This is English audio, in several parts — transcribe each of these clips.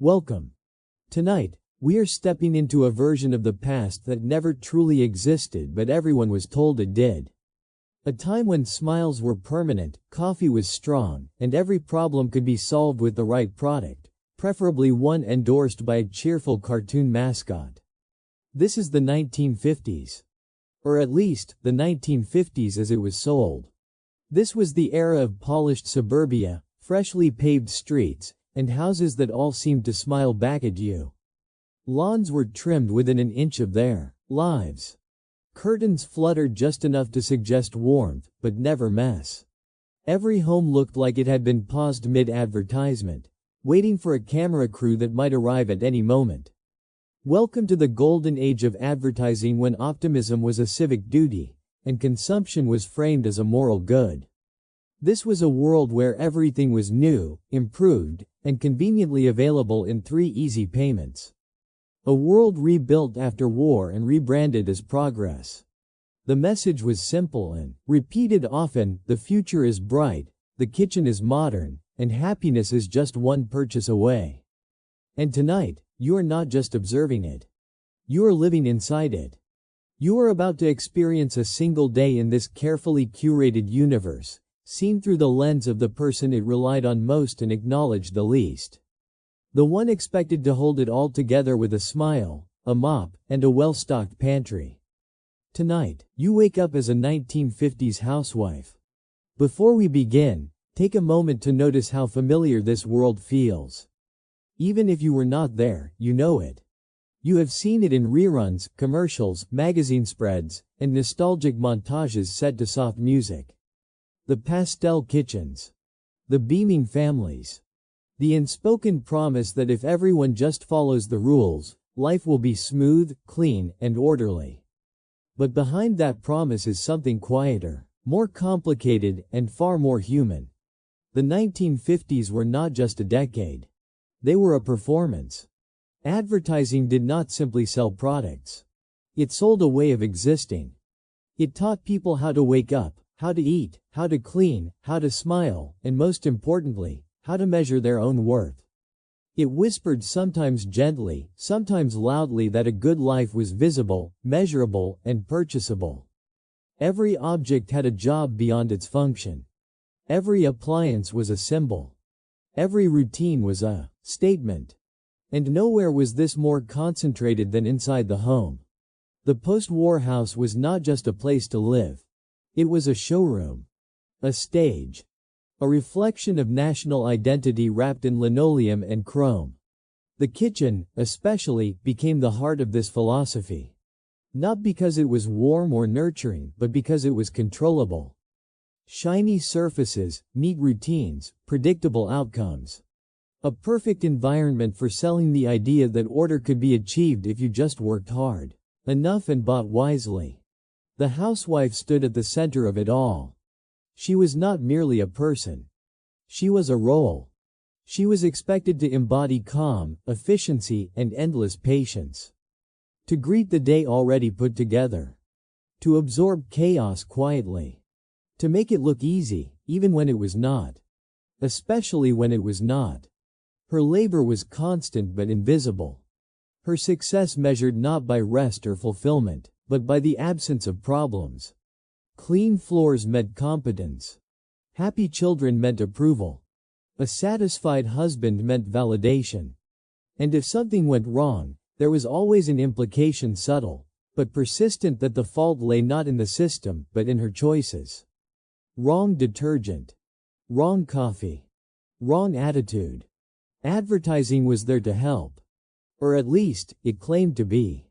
Welcome. Tonight, we are stepping into a version of the past that never truly existed but everyone was told it did. A time when smiles were permanent, coffee was strong, and every problem could be solved with the right product, preferably one endorsed by a cheerful cartoon mascot. This is the 1950s. Or at least, the 1950s as it was sold. This was the era of polished suburbia, freshly paved streets, and houses that all seemed to smile back at you. Lawns were trimmed within an inch of their lives. Curtains fluttered just enough to suggest warmth, but never mess. Every home looked like it had been paused mid-advertisement, waiting for a camera crew that might arrive at any moment. Welcome to the golden age of advertising when optimism was a civic duty, and consumption was framed as a moral good. This was a world where everything was new, improved, and conveniently available in 3 easy payments. A world rebuilt after war and rebranded as progress. The message was simple and repeated often: the future is bright, the kitchen is modern, and happiness is just one purchase away. And tonight, you are not just observing it. You are living inside it. You are about to experience a single day in this carefully curated universe, seen through the lens of the person it relied on most and acknowledged the least. The one expected to hold it all together with a smile, a mop, and a well-stocked pantry. Tonight, you wake up as a 1950s housewife. Before we begin, take a moment to notice how familiar this world feels. Even if you were not there, you know it. You have seen it in reruns, commercials, magazine spreads, and nostalgic montages set to soft music. The pastel kitchens. The beaming families. The unspoken promise that if everyone just follows the rules, life will be smooth, clean, and orderly. But behind that promise is something quieter, more complicated, and far more human. The 1950s were not just a decade. They were a performance. Advertising did not simply sell products. It sold a way of existing. It taught people how to wake up, how to eat, how to clean, how to smile, and most importantly, how to measure their own worth. It whispered, sometimes gently, sometimes loudly, that a good life was visible, measurable, and purchasable. Every object had a job beyond its function. Every appliance was a symbol. Every routine was a statement. And nowhere was this more concentrated than inside the home. The post-war house was not just a place to live. It was a showroom. A stage. A reflection of national identity wrapped in linoleum and chrome. The kitchen, especially, became the heart of this philosophy. Not because it was warm or nurturing, but because it was controllable. Shiny surfaces, neat routines, predictable outcomes. A perfect environment for selling the idea that order could be achieved if you just worked hard enough and bought wisely. The housewife stood at the center of it all. She was not merely a person. She was a role. She was expected to embody calm, efficiency, and endless patience. To greet the day already put together. To absorb chaos quietly. To make it look easy, even when it was not. Especially when it was not. Her labor was constant but invisible. Her success measured not by rest or fulfillment, but by the absence of problems. Clean floors meant competence. Happy children meant approval. A satisfied husband meant validation. And if something went wrong, there was always an implication, subtle, but persistent, that the fault lay not in the system, but in her choices. Wrong detergent. Wrong coffee. Wrong attitude. Advertising was there to help. Or at least, it claimed to be.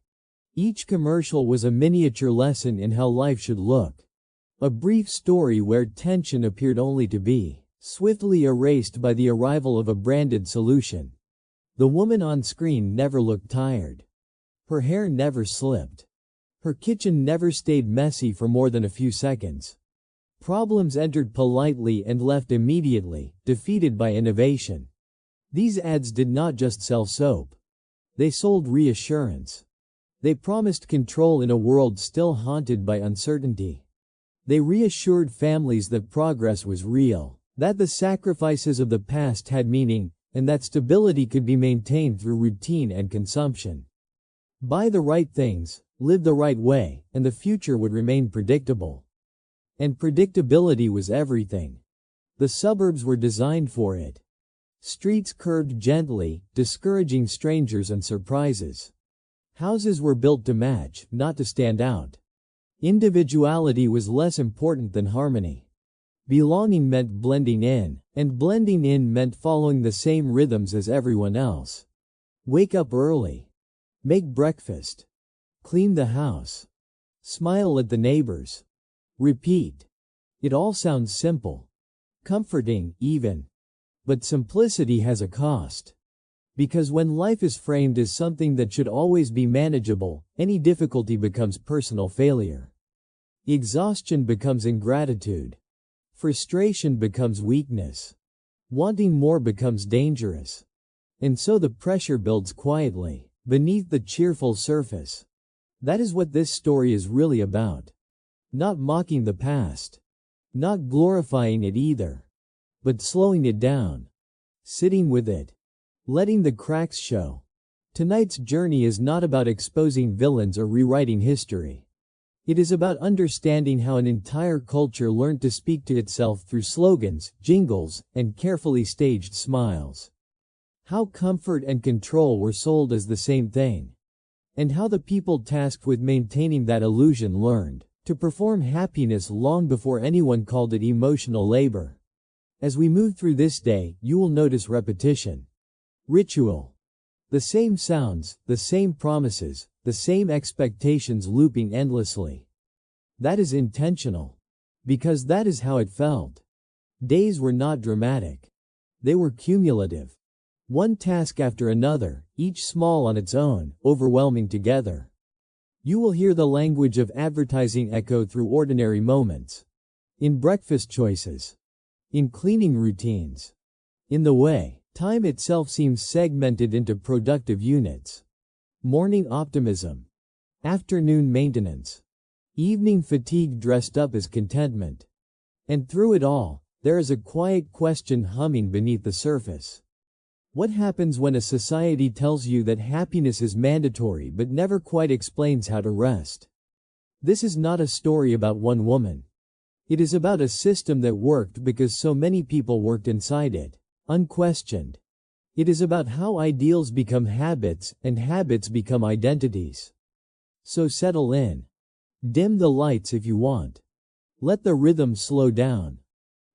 Each commercial was a miniature lesson in how life should look. A brief story where tension appeared only to be swiftly erased by the arrival of a branded solution. The woman on screen never looked tired. Her hair never slipped. Her kitchen never stayed messy for more than a few seconds. Problems entered politely and left immediately, defeated by innovation. These ads did not just sell soap. They sold reassurance. They promised control in a world still haunted by uncertainty. They reassured families that progress was real, that the sacrifices of the past had meaning, and that stability could be maintained through routine and consumption. Buy the right things, live the right way, and the future would remain predictable. And predictability was everything. The suburbs were designed for it. Streets curved gently, discouraging strangers and surprises. Houses were built to match, not to stand out. Individuality was less important than harmony. Belonging meant blending in, and blending in meant following the same rhythms as everyone else. Wake up early. Make breakfast. Clean the house. Smile at the neighbors. Repeat. It all sounds simple. Comforting, even. But simplicity has a cost. Because when life is framed as something that should always be manageable, any difficulty becomes personal failure. Exhaustion becomes ingratitude. Frustration becomes weakness. Wanting more becomes dangerous. And so the pressure builds quietly, beneath the cheerful surface. That is what this story is really about. Not mocking the past. Not glorifying it either. But slowing it down. Sitting with it. Letting the cracks show. Tonight's journey is not about exposing villains or rewriting history. It is about understanding how an entire culture learned to speak to itself through slogans, jingles, and carefully staged smiles. How comfort and control were sold as the same thing. And how the people tasked with maintaining that illusion learned to perform happiness long before anyone called it emotional labor. As we move through this day, you will notice repetition. Ritual. The same sounds, the same promises, the same expectations looping endlessly. That is intentional. Because that is how it felt. Days were not dramatic. They were cumulative. One task after another, each small on its own, overwhelming together. You will hear the language of advertising echo through ordinary moments. In breakfast choices. In cleaning routines. In the way time itself seems segmented into productive units. Morning optimism. Afternoon maintenance. Evening fatigue dressed up as contentment. And through it all, there is a quiet question humming beneath the surface. What happens when a society tells you that happiness is mandatory but never quite explains how to rest? This is not a story about one woman. It is about a system that worked because so many people worked inside it, unquestioned. It is about how ideals become habits and habits become identities. So settle in. Dim the lights if you want. Let the rhythm slow down.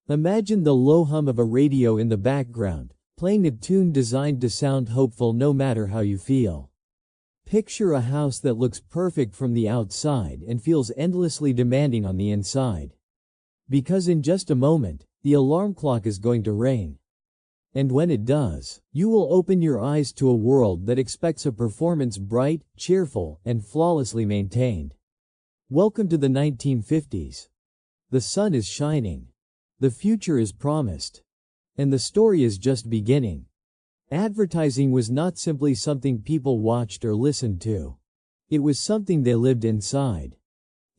Imagine the low hum of a radio in the background, playing a tune designed to sound hopeful no matter how you feel. Picture a house that looks perfect from the outside and feels endlessly demanding on the inside. Because in just a moment, the alarm clock is going to ring. And when it does, you will open your eyes to a world that expects a performance bright, cheerful, and flawlessly maintained. Welcome to the 1950s. The sun is shining. The future is promised. And the story is just beginning. Advertising was not simply something people watched or listened to. It was something they lived inside.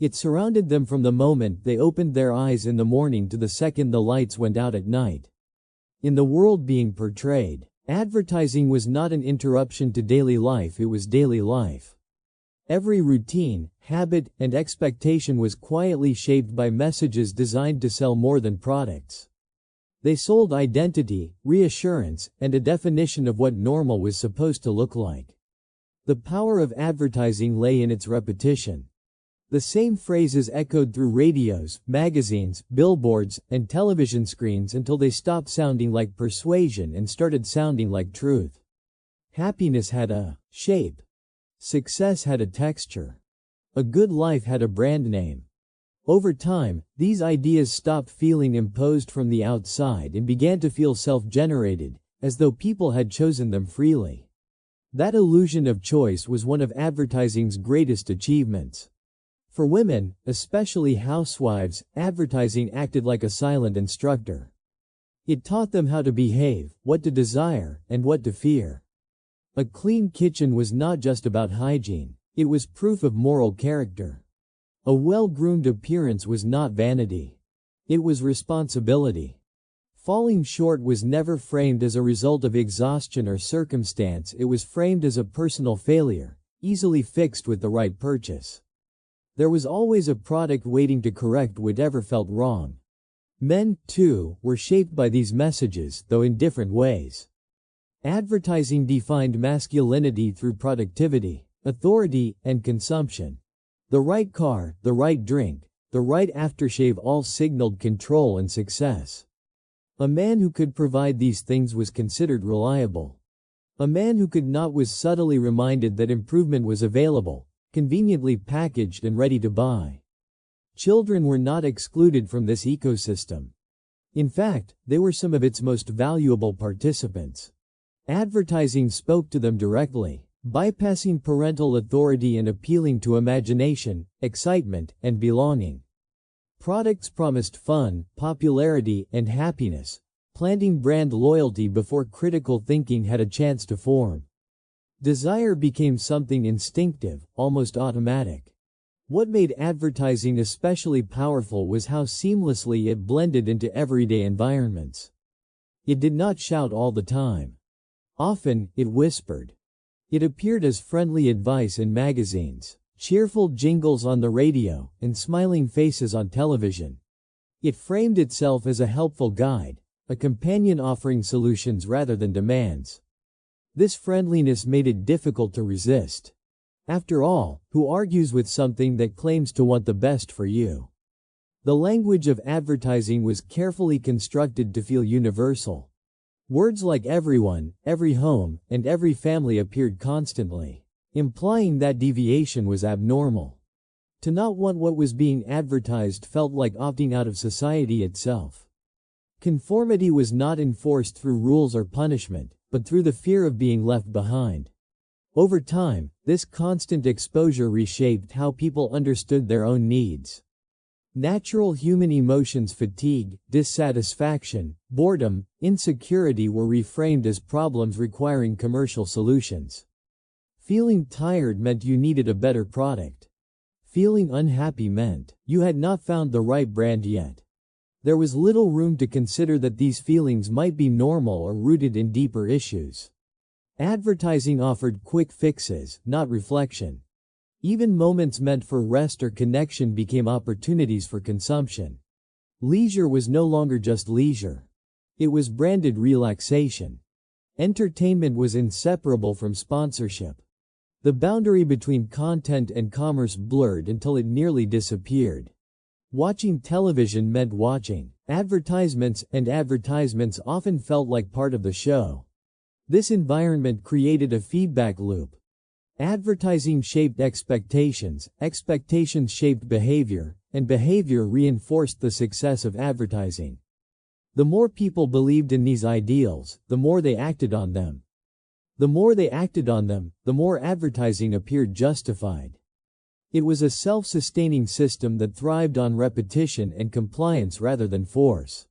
It surrounded them from the moment they opened their eyes in the morning to the second the lights went out at night. In the world being portrayed, advertising was not an interruption to daily life, it was daily life. Every routine, habit, and expectation was quietly shaped by messages designed to sell more than products. They sold identity, reassurance, and a definition of what normal was supposed to look like. The power of advertising lay in its repetition. The same phrases echoed through radios, magazines, billboards, and television screens until they stopped sounding like persuasion and started sounding like truth. Happiness had a shape. Success had a texture. A good life had a brand name. Over time, these ideas stopped feeling imposed from the outside and began to feel self-generated, as though people had chosen them freely. That illusion of choice was one of advertising's greatest achievements. For women, especially housewives, advertising acted like a silent instructor. It taught them how to behave, what to desire, and what to fear. A clean kitchen was not just about hygiene, it was proof of moral character. A well-groomed appearance was not vanity. It was responsibility. Falling short was never framed as a result of exhaustion or circumstance, it was framed as a personal failure, easily fixed with the right purchase. There was always a product waiting to correct whatever felt wrong. Men, too, were shaped by these messages, though in different ways. Advertising defined masculinity through productivity, authority, and consumption. The right car, the right drink, the right aftershave all signaled control and success. A man who could provide these things was considered reliable. A man who could not was subtly reminded that improvement was available, conveniently packaged and ready to buy. Children were not excluded from this ecosystem. In fact, they were some of its most valuable participants. Advertising spoke to them directly, bypassing parental authority and appealing to imagination, excitement, and belonging. Products promised fun, popularity, and happiness, planting brand loyalty before critical thinking had a chance to form. Desire became something instinctive, almost automatic. What made advertising especially powerful was how seamlessly it blended into everyday environments. It did not shout all the time. Often, it whispered. It appeared as friendly advice in magazines, cheerful jingles on the radio, and smiling faces on television. It framed itself as a helpful guide, a companion offering solutions rather than demands. This friendliness made it difficult to resist. After all, who argues with something that claims to want the best for you? The language of advertising was carefully constructed to feel universal. Words like everyone, every home, and every family appeared constantly, implying that deviation was abnormal. To not want what was being advertised felt like opting out of society itself. Conformity was not enforced through rules or punishment, but through the fear of being left behind. Over time, this constant exposure reshaped how people understood their own needs. Natural human emotions, fatigue, dissatisfaction, boredom, insecurity were reframed as problems requiring commercial solutions. Feeling tired meant you needed a better product. Feeling unhappy meant you had not found the right brand yet. There was little room to consider that these feelings might be normal or rooted in deeper issues. Advertising offered quick fixes, not reflection. Even moments meant for rest or connection became opportunities for consumption. Leisure was no longer just leisure. It was branded relaxation. Entertainment was inseparable from sponsorship. The boundary between content and commerce blurred until it nearly disappeared. Watching television meant watching advertisements, and advertisements often felt like part of the show. This environment created a feedback loop. Advertising shaped expectations, expectations shaped behavior, and behavior reinforced the success of advertising. The more people believed in these ideals, the more they acted on them. The more they acted on them, the more advertising appeared justified. It was a self-sustaining system that thrived on repetition and compliance rather than force.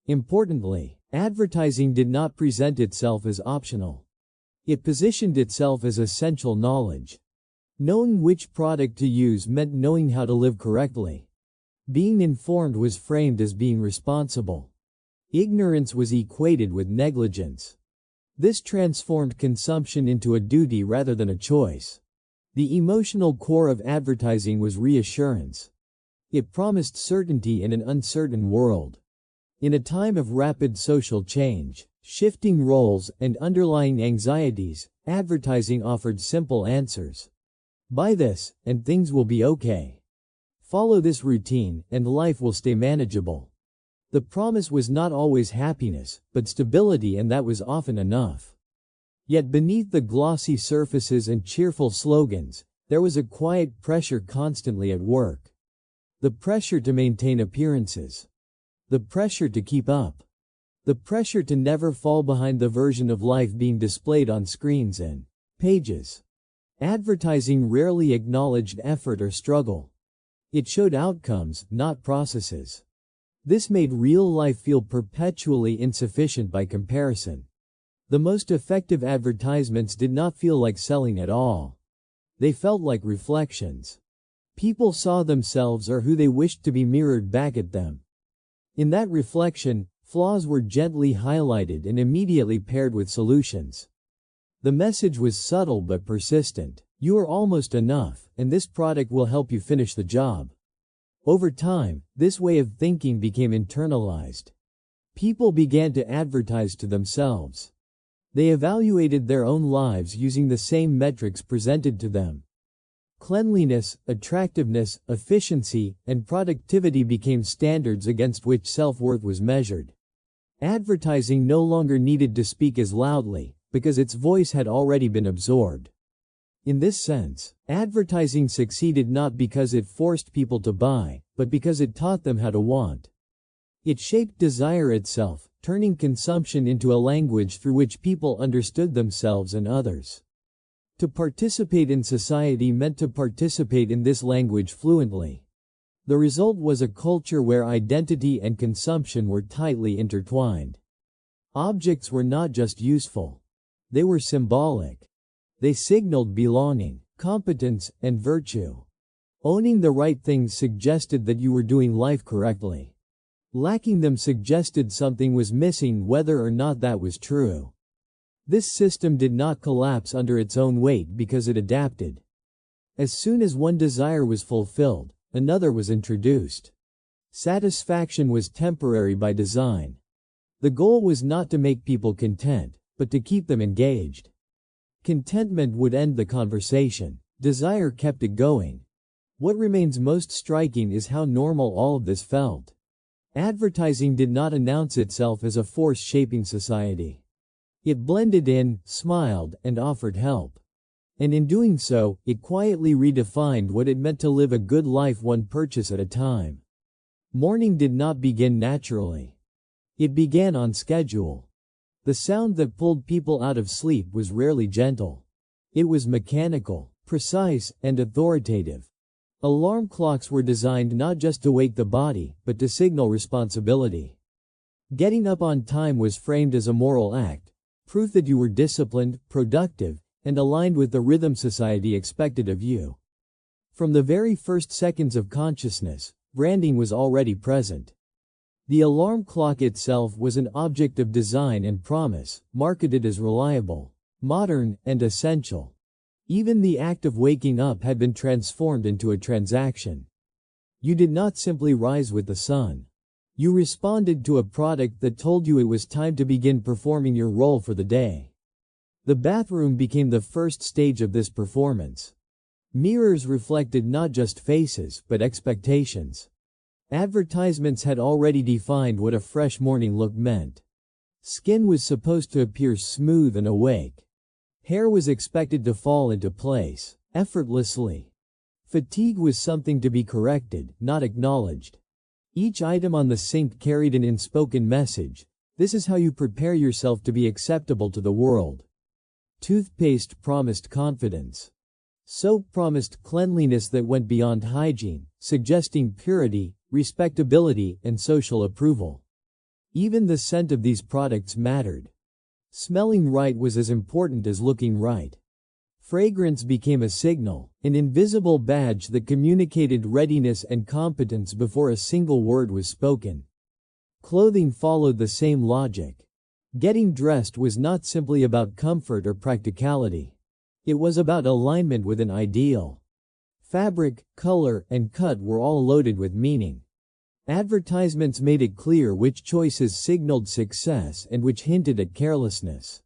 Importantly, advertising did not present itself as optional. It positioned itself as essential knowledge. Knowing which product to use meant knowing how to live correctly. Being informed was framed as being responsible. Ignorance was equated with negligence. This transformed consumption into a duty rather than a choice. The emotional core of advertising was reassurance. It promised certainty in an uncertain world. In a time of rapid social change, shifting roles, and underlying anxieties, advertising offered simple answers. Buy this, and things will be okay. Follow this routine, and life will stay manageable. The promise was not always happiness, but stability, and that was often enough. Yet beneath the glossy surfaces and cheerful slogans, there was a quiet pressure constantly at work. The pressure to maintain appearances. The pressure to keep up. The pressure to never fall behind the version of life being displayed on screens and pages. Advertising rarely acknowledged effort or struggle. It showed outcomes, not processes. This made real life feel perpetually insufficient by comparison. The most effective advertisements did not feel like selling at all. They felt like reflections. People saw themselves or who they wished to be mirrored back at them. In that reflection, Flaws were gently highlighted and immediately paired with solutions. The message was subtle but persistent. You are almost enough, and this product will help you finish the job. Over time, this way of thinking became internalized. People began to advertise to themselves. They evaluated their own lives using the same metrics presented to them. Cleanliness, attractiveness, efficiency, and productivity became standards against which self-worth was measured. Advertising no longer needed to speak as loudly, because its voice had already been absorbed. In this sense, advertising succeeded not because it forced people to buy, but because it taught them how to want. It shaped desire itself, turning consumption into a language through which people understood themselves and others. To participate in society meant to participate in this language fluently. The result was a culture where identity and consumption were tightly intertwined. Objects were not just useful. They were symbolic. They signaled belonging, competence, and virtue. Owning the right things suggested that you were doing life correctly. Lacking them suggested something was missing, whether or not that was true. This system did not collapse under its own weight because it adapted. As soon as one desire was fulfilled, another was introduced. Satisfaction was temporary by design. The goal was not to make people content, but to keep them engaged. Contentment would end the conversation. Desire kept it going. What remains most striking is how normal all of this felt. Advertising did not announce itself as a force shaping society. It blended in, smiled, and offered help. And in doing so, it quietly redefined what it meant to live a good life one purchase at a time. Morning did not begin naturally. It began on schedule. The sound that pulled people out of sleep was rarely gentle. It was mechanical, precise, and authoritative. Alarm clocks were designed not just to wake the body, but to signal responsibility. Getting up on time was framed as a moral act, proof that you were disciplined, productive, and aligned with the rhythm society expected of you. From the very first seconds of consciousness, branding was already present. The alarm clock itself was an object of design and promise, marketed as reliable, modern, and essential. Even the act of waking up had been transformed into a transaction. You did not simply rise with the sun. You responded to a product that told you it was time to begin performing your role for the day. The bathroom became the first stage of this performance. Mirrors reflected not just faces, but expectations. Advertisements had already defined what a fresh morning look meant. Skin was supposed to appear smooth and awake. Hair was expected to fall into place, effortlessly. Fatigue was something to be corrected, not acknowledged. Each item on the sink carried an unspoken message. This is how you prepare yourself to be acceptable to the world. Toothpaste promised confidence. Soap promised cleanliness that went beyond hygiene, suggesting purity, respectability, and social approval. Even the scent of these products mattered. Smelling right was as important as looking right. Fragrance became a signal, an invisible badge that communicated readiness and competence before a single word was spoken. Clothing followed the same logic. Getting dressed was not simply about comfort or practicality. It was about alignment with an ideal. Fabric, color, and cut were all loaded with meaning. Advertisements made it clear which choices signaled success and which hinted at carelessness.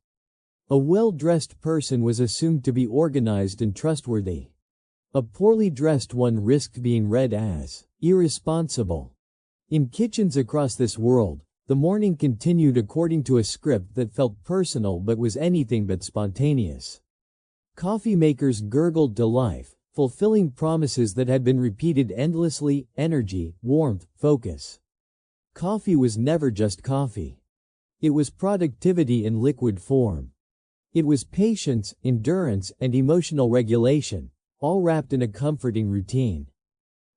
A well-dressed person was assumed to be organized and trustworthy. A poorly dressed one risked being read as irresponsible. In kitchens across this world, the morning continued according to a script that felt personal but was anything but spontaneous. Coffee makers gurgled to life, fulfilling promises that had been repeated endlessly: energy, warmth, focus. Coffee was never just coffee. It was productivity in liquid form. It was patience, endurance, and emotional regulation, all wrapped in a comforting routine.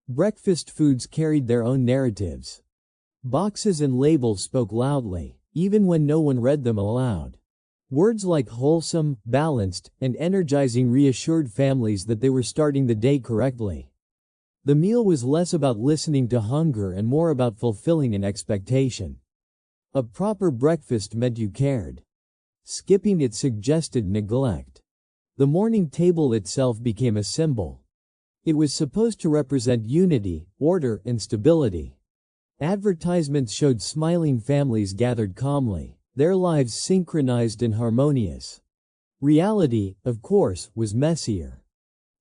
Breakfast foods carried their own narratives. Boxes and labels spoke loudly, even when no one read them aloud. Words like wholesome, balanced, and energizing reassured families that they were starting the day correctly. The meal was less about listening to hunger and more about fulfilling an expectation. A proper breakfast meant you cared. Skipping it suggested neglect. The morning table itself became a symbol. It was supposed to represent unity, order, and stability. Advertisements showed smiling families gathered calmly, their lives synchronized and harmonious. Reality, of course, was messier.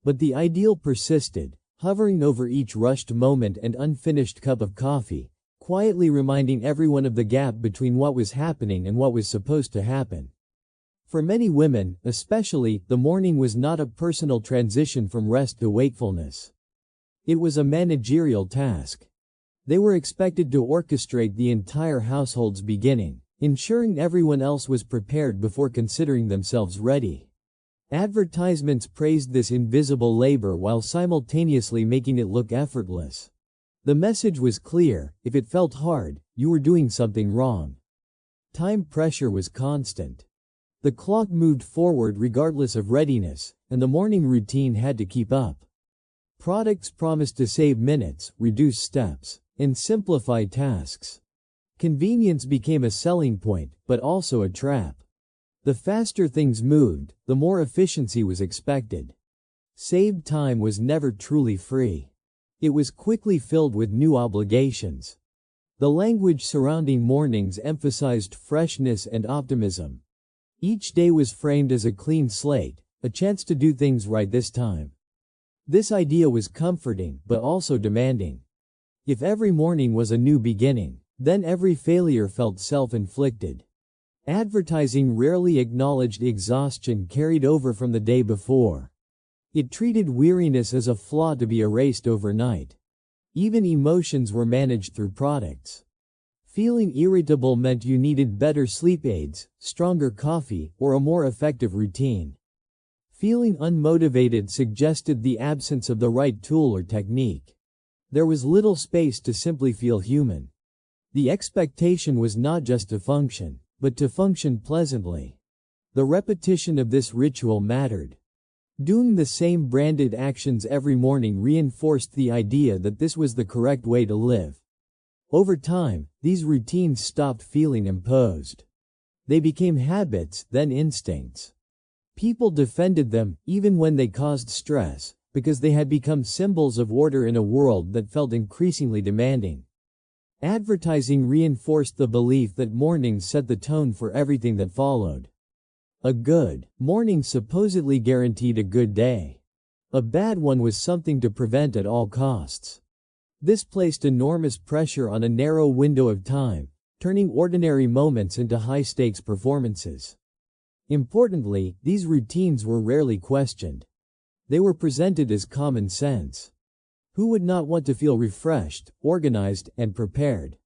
But the ideal persisted, hovering over each rushed moment and unfinished cup of coffee, quietly reminding everyone of the gap between what was happening and what was supposed to happen. For many women, especially, the morning was not a personal transition from rest to wakefulness. It was a managerial task. They were expected to orchestrate the entire household's beginning, ensuring everyone else was prepared before considering themselves ready. Advertisements praised this invisible labor while simultaneously making it look effortless. The message was clear: if it felt hard, you were doing something wrong. Time pressure was constant. The clock moved forward regardless of readiness, and the morning routine had to keep up. Products promised to save minutes, reduce steps, and simplify tasks. Convenience became a selling point, but also a trap. The faster things moved, the more efficiency was expected. Saved time was never truly free. It was quickly filled with new obligations. The language surrounding mornings emphasized freshness and optimism. Each day was framed as a clean slate, a chance to do things right this time. This idea was comforting, but also demanding. If every morning was a new beginning, then every failure felt self-inflicted. Advertising rarely acknowledged exhaustion carried over from the day before. It treated weariness as a flaw to be erased overnight. Even emotions were managed through products. Feeling irritable meant you needed better sleep aids, stronger coffee, or a more effective routine. Feeling unmotivated suggested the absence of the right tool or technique. There was little space to simply feel human. The expectation was not just to function, but to function pleasantly. The repetition of this ritual mattered. Doing the same branded actions every morning reinforced the idea that this was the correct way to live. Over time, these routines stopped feeling imposed. They became habits, then instincts. People defended them, even when they caused stress, because they had become symbols of order in a world that felt increasingly demanding. Advertising reinforced the belief that mornings set the tone for everything that followed. A good morning supposedly guaranteed a good day. A bad one was something to prevent at all costs. This placed enormous pressure on a narrow window of time, turning ordinary moments into high-stakes performances. Importantly, these routines were rarely questioned. They were presented as common sense. Who would not want to feel refreshed, organized, and prepared?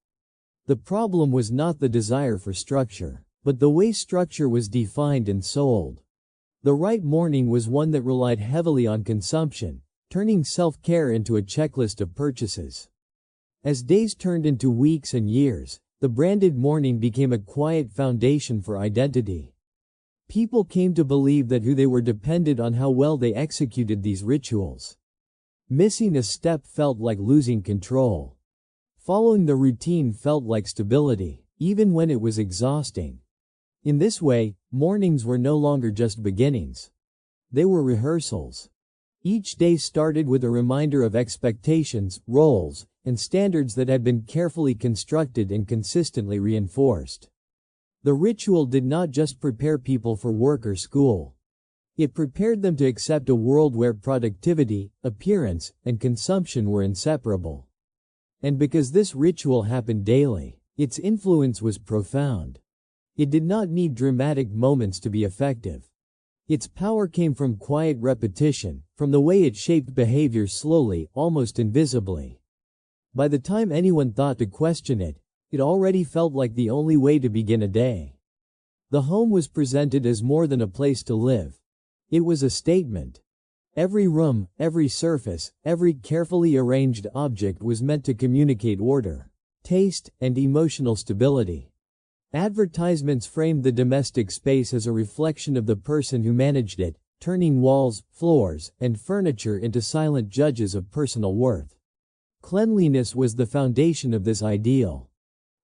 The problem was not the desire for structure, but the way structure was defined and sold. The right morning was one that relied heavily on consumption, turning self-care into a checklist of purchases. As days turned into weeks and years, the branded morning became a quiet foundation for identity. People came to believe that who they were depended on how well they executed these rituals. Missing a step felt like losing control. Following the routine felt like stability, even when it was exhausting. In this way, mornings were no longer just beginnings. They were rehearsals. Each day started with a reminder of expectations, roles, and standards that had been carefully constructed and consistently reinforced. The ritual did not just prepare people for work or school. It prepared them to accept a world where productivity, appearance, and consumption were inseparable. And because this ritual happened daily, its influence was profound. It did not need dramatic moments to be effective. Its power came from quiet repetition, from the way it shaped behavior slowly, almost invisibly. By the time anyone thought to question it, it already felt like the only way to begin a day. The home was presented as more than a place to live. It was a statement. Every room, every surface, every carefully arranged object was meant to communicate order, taste, and emotional stability. Advertisements framed the domestic space as a reflection of the person who managed it, turning walls, floors, and furniture into silent judges of personal worth. Cleanliness was the foundation of this ideal.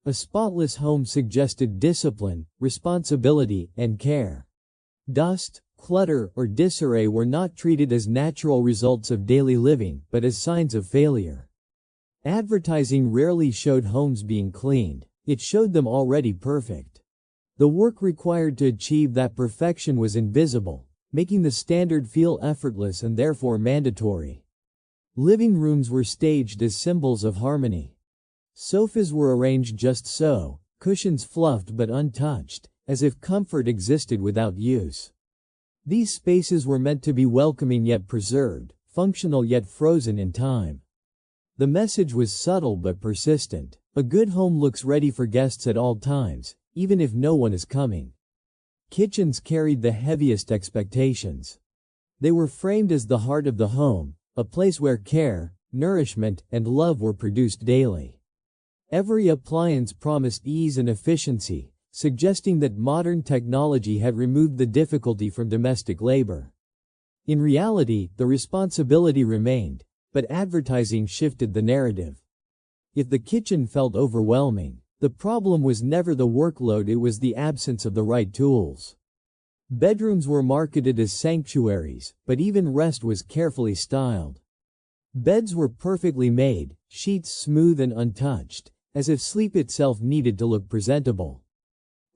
A spotless home suggested discipline, responsibility, and care. Dust, clutter, or disarray were not treated as natural results of daily living, but as signs of failure. Advertising rarely showed homes being cleaned. It showed them already perfect. The work required to achieve that perfection was invisible, making the standard feel effortless and therefore mandatory. Living rooms were staged as symbols of harmony. Sofas were arranged just so, cushions fluffed but untouched, as if comfort existed without use. These spaces were meant to be welcoming yet preserved, functional yet frozen in time. The message was subtle but persistent. A good home looks ready for guests at all times, even if no one is coming. Kitchens carried the heaviest expectations. They were framed as the heart of the home, a place where care, nourishment, and love were produced daily. Every appliance promised ease and efficiency, suggesting that modern technology had removed the difficulty from domestic labor. In reality, the responsibility remained, but advertising shifted the narrative. If the kitchen felt overwhelming, the problem was never the workload, it was the absence of the right tools. Bedrooms were marketed as sanctuaries, but even rest was carefully styled. Beds were perfectly made, sheets smooth and untouched, as if sleep itself needed to look presentable.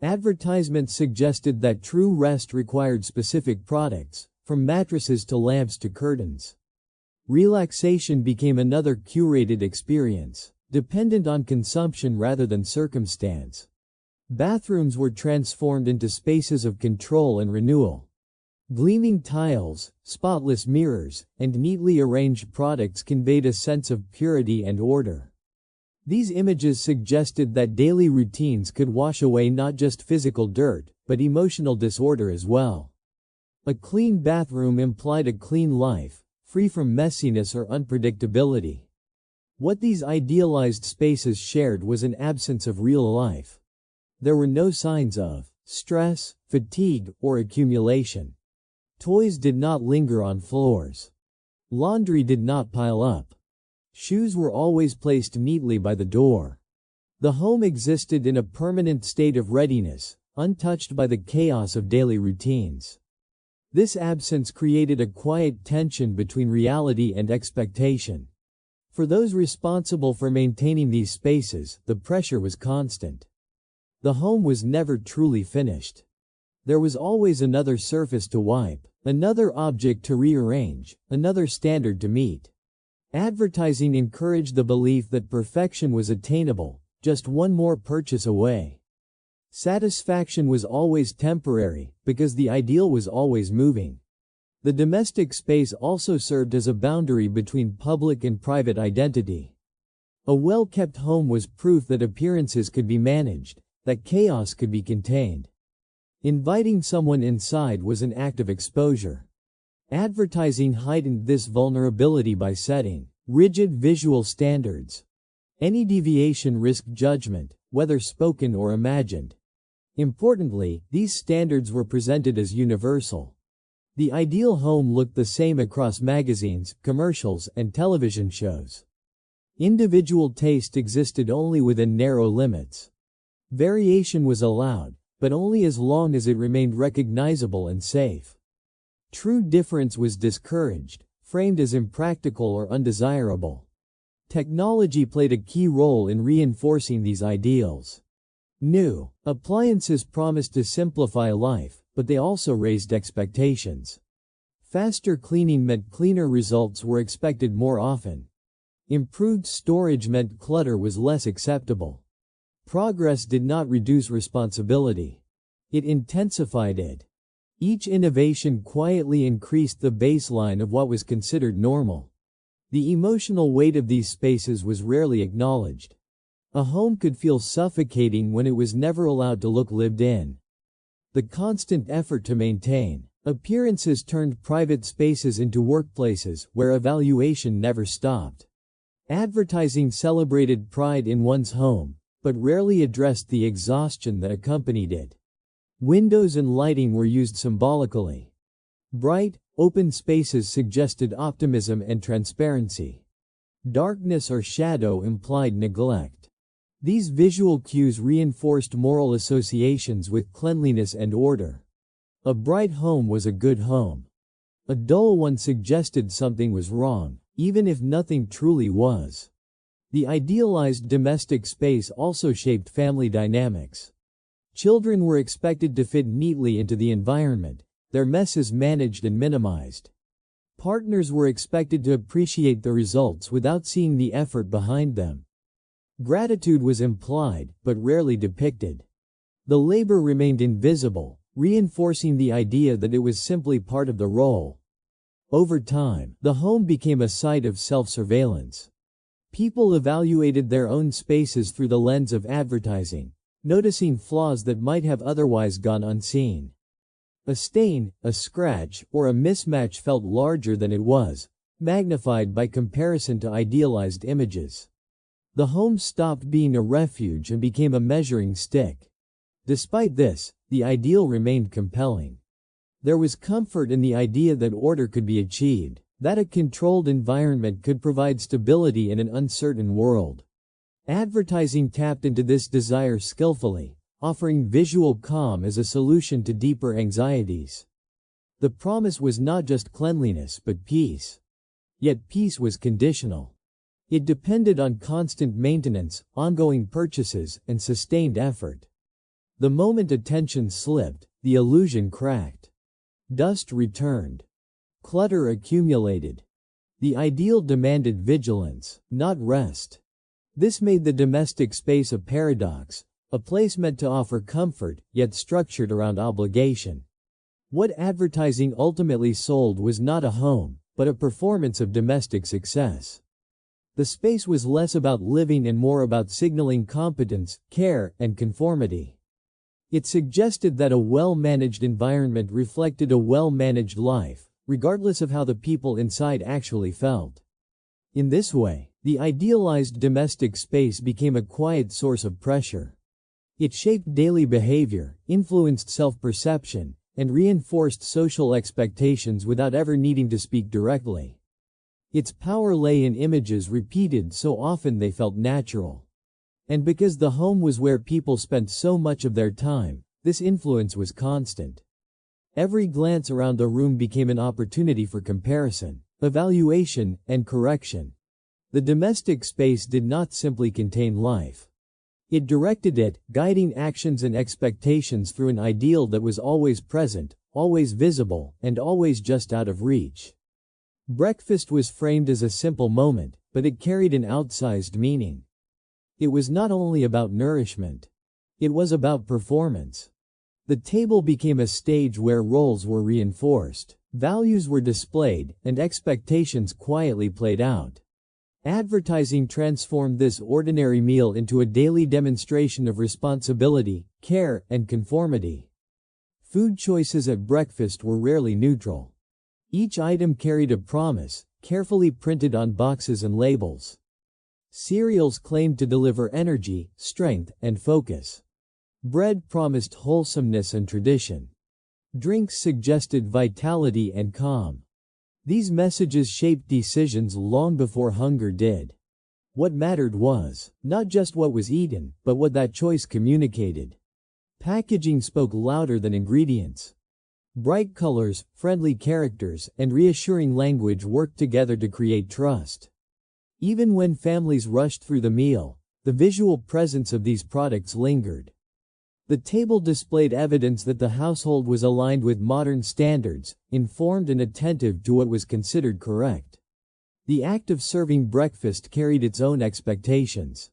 Advertisements suggested that true rest required specific products, from mattresses to lamps to curtains. Relaxation became another curated experience, dependent on consumption rather than circumstance. Bathrooms were transformed into spaces of control and renewal. Gleaming tiles, spotless mirrors, and neatly arranged products conveyed a sense of purity and order. These images suggested that daily routines could wash away not just physical dirt, but emotional disorder as well. A clean bathroom implied a clean life, free from messiness or unpredictability. What these idealized spaces shared was an absence of real life. There were no signs of stress, fatigue, or accumulation. Toys did not linger on floors. Laundry did not pile up. Shoes were always placed neatly by the door. The home existed in a permanent state of readiness, untouched by the chaos of daily routines. This absence created a quiet tension between reality and expectation. For those responsible for maintaining these spaces, the pressure was constant. The home was never truly finished. There was always another surface to wipe, another object to rearrange, another standard to meet. Advertising encouraged the belief that perfection was attainable, just one more purchase away. Satisfaction was always temporary, because the ideal was always moving. The domestic space also served as a boundary between public and private identity. A well-kept home was proof that appearances could be managed, that chaos could be contained. Inviting someone inside was an act of exposure. Advertising heightened this vulnerability by setting rigid visual standards. Any deviation risked judgment, whether spoken or imagined. Importantly, these standards were presented as universal. The ideal home looked the same across magazines, commercials, and television shows. Individual taste existed only within narrow limits. Variation was allowed, but only as long as it remained recognizable and safe. True difference was discouraged, framed as impractical or undesirable. Technology played a key role in reinforcing these ideals. New appliances promised to simplify life, but they also raised expectations. Faster cleaning meant cleaner results were expected more often. Improved storage meant clutter was less acceptable. Progress did not reduce responsibility. It intensified it. Each innovation quietly increased the baseline of what was considered normal. The emotional weight of these spaces was rarely acknowledged. A home could feel suffocating when it was never allowed to look lived in. The constant effort to maintain appearances turned private spaces into workplaces where evaluation never stopped. Advertising celebrated pride in one's home, but rarely addressed the exhaustion that accompanied it. Windows and lighting were used symbolically. Bright, open spaces suggested optimism and transparency. Darkness or shadow implied neglect. These visual cues reinforced moral associations with cleanliness and order. A bright home was a good home. A dull one suggested something was wrong, even if nothing truly was. The idealized domestic space also shaped family dynamics. Children were expected to fit neatly into the environment, their messes managed and minimized. Partners were expected to appreciate the results without seeing the effort behind them. Gratitude was implied, but rarely depicted. The labor remained invisible, reinforcing the idea that it was simply part of the role. Over time, the home became a site of self-surveillance. People evaluated their own spaces through the lens of advertising, noticing flaws that might have otherwise gone unseen. A stain, a scratch, or a mismatch felt larger than it was, magnified by comparison to idealized images. The home stopped being a refuge and became a measuring stick. Despite this, the ideal remained compelling. There was comfort in the idea that order could be achieved, that a controlled environment could provide stability in an uncertain world. Advertising tapped into this desire skillfully, offering visual calm as a solution to deeper anxieties. The promise was not just cleanliness but peace. Yet peace was conditional. It depended on constant maintenance, ongoing purchases, and sustained effort. The moment attention slipped, the illusion cracked. Dust returned. Clutter accumulated. The ideal demanded vigilance, not rest. This made the domestic space a paradox, a place meant to offer comfort, yet structured around obligation. What advertising ultimately sold was not a home, but a performance of domestic success. The space was less about living and more about signaling competence, care, and conformity. It suggested that a well-managed environment reflected a well-managed life, regardless of how the people inside actually felt. In this way, the idealized domestic space became a quiet source of pressure. It shaped daily behavior, influenced self-perception, and reinforced social expectations without ever needing to speak directly. Its power lay in images repeated so often they felt natural. And because the home was where people spent so much of their time, this influence was constant. Every glance around the room became an opportunity for comparison, evaluation, and correction. The domestic space did not simply contain life. It directed it, guiding actions and expectations through an ideal that was always present, always visible, and always just out of reach. Breakfast was framed as a simple moment, but it carried an outsized meaning. It was not only about nourishment. It was about performance. The table became a stage where roles were reinforced, values were displayed, and expectations quietly played out. Advertising transformed this ordinary meal into a daily demonstration of responsibility, care, and conformity. Food choices at breakfast were rarely neutral. Each item carried a promise, carefully printed on boxes and labels. Cereals claimed to deliver energy, strength, and focus. Bread promised wholesomeness and tradition. Drinks suggested vitality and calm. These messages shaped decisions long before hunger did. What mattered was not just what was eaten, but what that choice communicated. Packaging spoke louder than ingredients. Bright colors, friendly characters, and reassuring language worked together to create trust. Even when families rushed through the meal, the visual presence of these products lingered. The table displayed evidence that the household was aligned with modern standards, informed and attentive to what was considered correct. The act of serving breakfast carried its own expectations.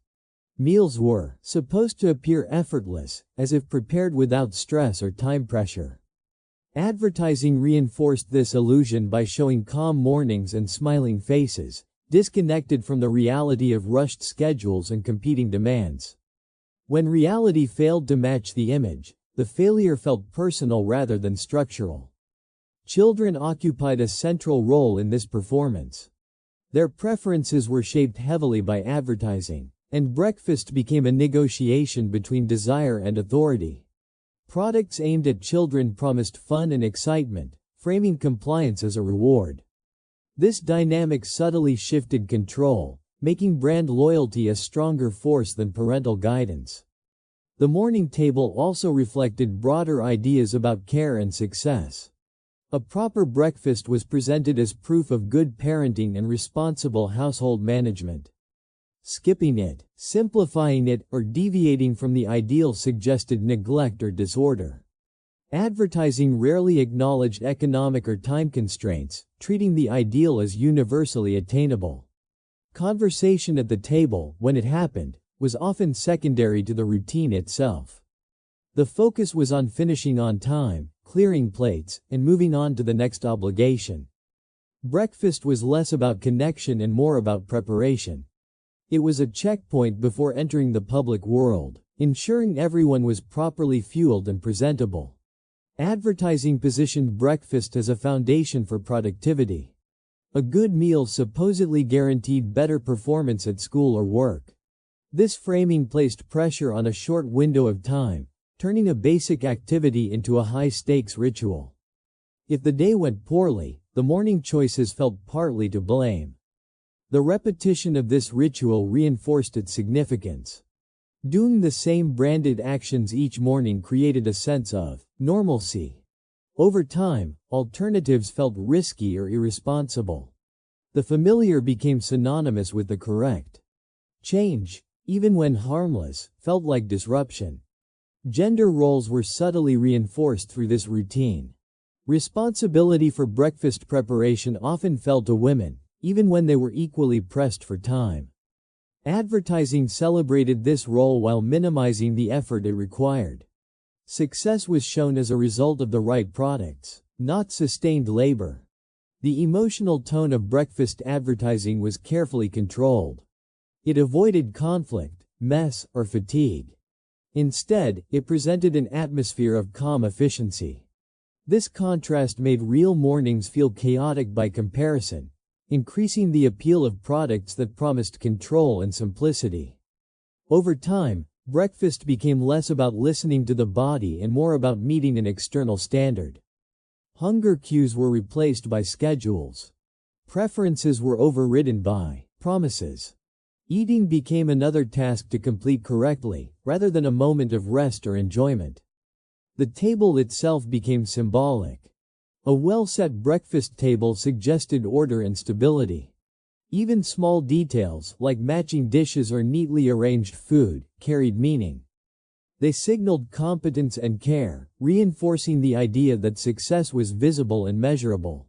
Meals were supposed to appear effortless, as if prepared without stress or time pressure. Advertising reinforced this illusion by showing calm mornings and smiling faces, disconnected from the reality of rushed schedules and competing demands. When reality failed to match the image, the failure felt personal rather than structural. Children occupied a central role in this performance. Their preferences were shaped heavily by advertising, and breakfast became a negotiation between desire and authority. Products aimed at children promised fun and excitement, framing compliance as a reward. This dynamic subtly shifted control, making brand loyalty a stronger force than parental guidance. The morning table also reflected broader ideas about care and success. A proper breakfast was presented as proof of good parenting and responsible household management. Skipping it, simplifying it, or deviating from the ideal suggested neglect or disorder. Advertising rarely acknowledged economic or time constraints, treating the ideal as universally attainable. Conversation at the table, when it happened, was often secondary to the routine itself. The focus was on finishing on time, clearing plates, and moving on to the next obligation. Breakfast was less about connection and more about preparation. It was a checkpoint before entering the public world, ensuring everyone was properly fueled and presentable. Advertising positioned breakfast as a foundation for productivity. A good meal supposedly guaranteed better performance at school or work. This framing placed pressure on a short window of time, turning a basic activity into a high-stakes ritual. If the day went poorly, the morning choices felt partly to blame. The repetition of this ritual reinforced its significance. Doing the same branded actions each morning created a sense of normalcy. Over time, alternatives felt risky or irresponsible. The familiar became synonymous with the correct. Change, even when harmless, felt like disruption. Gender roles were subtly reinforced through this routine. Responsibility for breakfast preparation often fell to women, even when they were equally pressed for time. Advertising celebrated this role while minimizing the effort it required. Success was shown as a result of the right products, not sustained labor. The emotional tone of breakfast advertising was carefully controlled. It avoided conflict, mess, or fatigue. Instead, it presented an atmosphere of calm efficiency. This contrast made real mornings feel chaotic by comparison, increasing the appeal of products that promised control and simplicity. Over time, breakfast became less about listening to the body and more about meeting an external standard. Hunger cues were replaced by schedules. Preferences were overridden by promises. Eating became another task to complete correctly, rather than a moment of rest or enjoyment. The table itself became symbolic. A well-set breakfast table suggested order and stability. Even small details, like matching dishes or neatly arranged food, carried meaning. They signaled competence and care, reinforcing the idea that success was visible and measurable.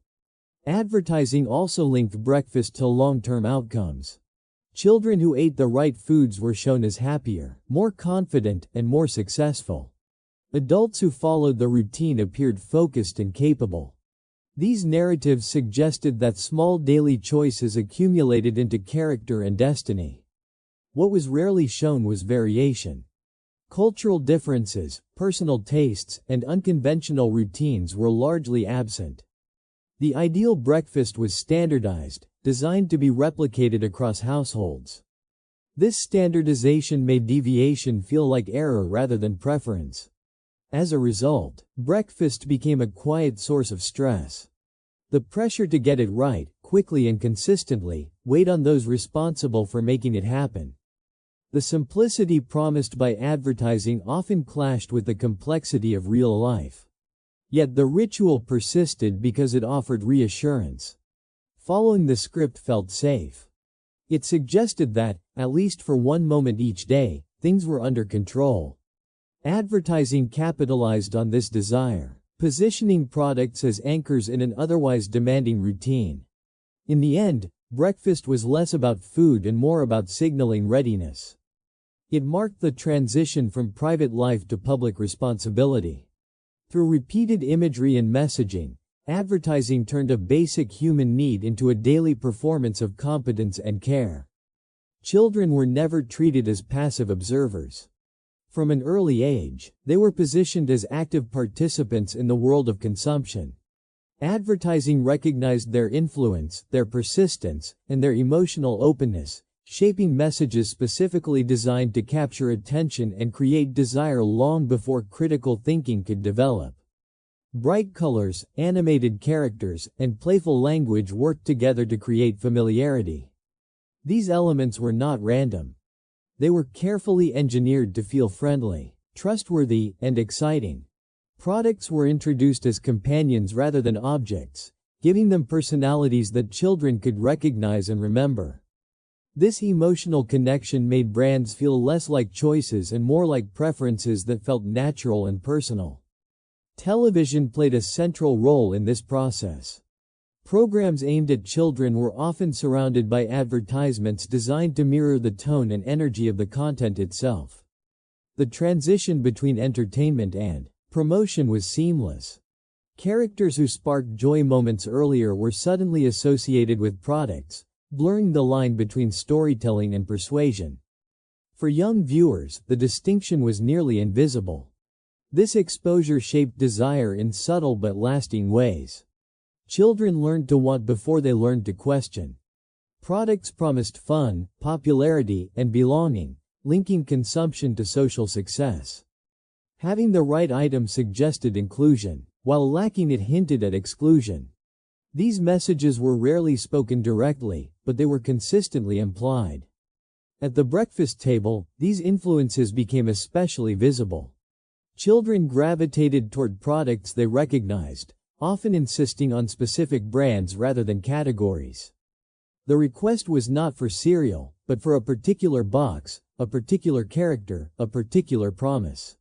Advertising also linked breakfast to long-term outcomes. Children who ate the right foods were shown as happier, more confident, and more successful. Adults who followed the routine appeared focused and capable. These narratives suggested that small daily choices accumulated into character and destiny. What was rarely shown was variation. Cultural differences, personal tastes, and unconventional routines were largely absent. The ideal breakfast was standardized, designed to be replicated across households. This standardization made deviation feel like error rather than preference. As a result, breakfast became a quiet source of stress. The pressure to get it right, quickly and consistently, weighed on those responsible for making it happen. The simplicity promised by advertising often clashed with the complexity of real life. Yet the ritual persisted because it offered reassurance. Following the script felt safe. It suggested that, at least for one moment each day, things were under control. Advertising capitalized on this desire, positioning products as anchors in an otherwise demanding routine. In the end, breakfast was less about food and more about signaling readiness. It marked the transition from private life to public responsibility. Through repeated imagery and messaging, advertising turned a basic human need into a daily performance of competence and care. Children were never treated as passive observers. From an early age, they were positioned as active participants in the world of consumption. Advertising recognized their influence, their persistence, and their emotional openness, shaping messages specifically designed to capture attention and create desire long before critical thinking could develop. Bright colors, animated characters, and playful language worked together to create familiarity. These elements were not random. They were carefully engineered to feel friendly, trustworthy, and exciting. Products were introduced as companions rather than objects, giving them personalities that children could recognize and remember. This emotional connection made brands feel less like choices and more like preferences that felt natural and personal. Television played a central role in this process. Programs aimed at children were often surrounded by advertisements designed to mirror the tone and energy of the content itself. The transition between entertainment and promotion was seamless. Characters who sparked joy moments earlier were suddenly associated with products, blurring the line between storytelling and persuasion. For young viewers, the distinction was nearly invisible. This exposure shaped desire in subtle but lasting ways. Children learned to want before they learned to question. Products promised fun, popularity, and belonging, linking consumption to social success. Having the right item suggested inclusion, while lacking it hinted at exclusion. These messages were rarely spoken directly, but they were consistently implied. At the breakfast table, these influences became especially visible. Children gravitated toward products they recognized, often insisting on specific brands rather than categories. The request was not for cereal, but for a particular box, a particular character, a particular promise.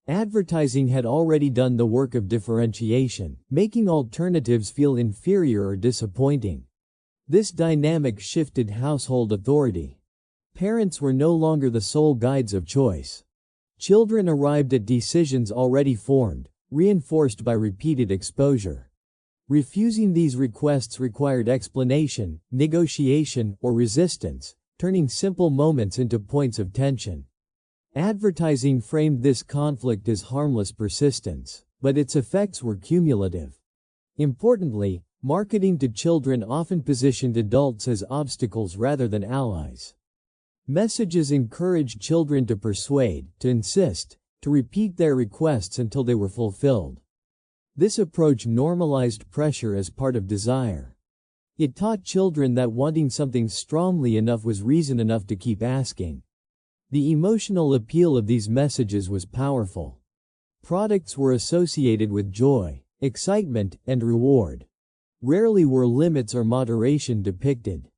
Advertising had already done the work of differentiation, making alternatives feel inferior or disappointing. This dynamic shifted household authority. Parents were no longer the sole guides of choice. Children arrived at decisions already formed, reinforced by repeated exposure. Refusing these requests required explanation, negotiation, or resistance, turning simple moments into points of tension. Advertising framed this conflict as harmless persistence, but its effects were cumulative. Importantly, marketing to children often positioned adults as obstacles rather than allies. Messages encouraged children to persuade, to insist, to repeat their requests until they were fulfilled. This approach normalized pressure as part of desire. It taught children that wanting something strongly enough was reason enough to keep asking. The emotional appeal of these messages was powerful. Products were associated with joy, excitement, and reward. Rarely were limits or moderation depicted.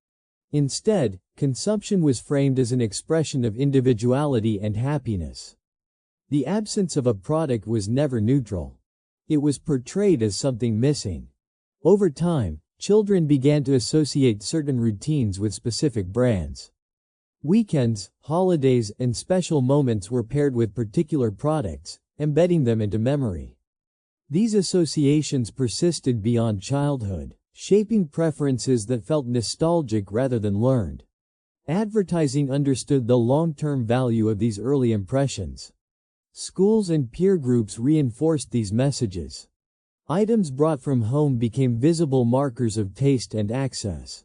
Instead, consumption was framed as an expression of individuality and happiness. The absence of a product was never neutral. It was portrayed as something missing. Over time, children began to associate certain routines with specific brands. Weekends, holidays, and special moments were paired with particular products, embedding them into memory. These associations persisted beyond childhood, shaping preferences that felt nostalgic rather than learned. Advertising understood the long-term value of these early impressions. Schools and peer groups reinforced these messages. Items brought from home became visible markers of taste and access.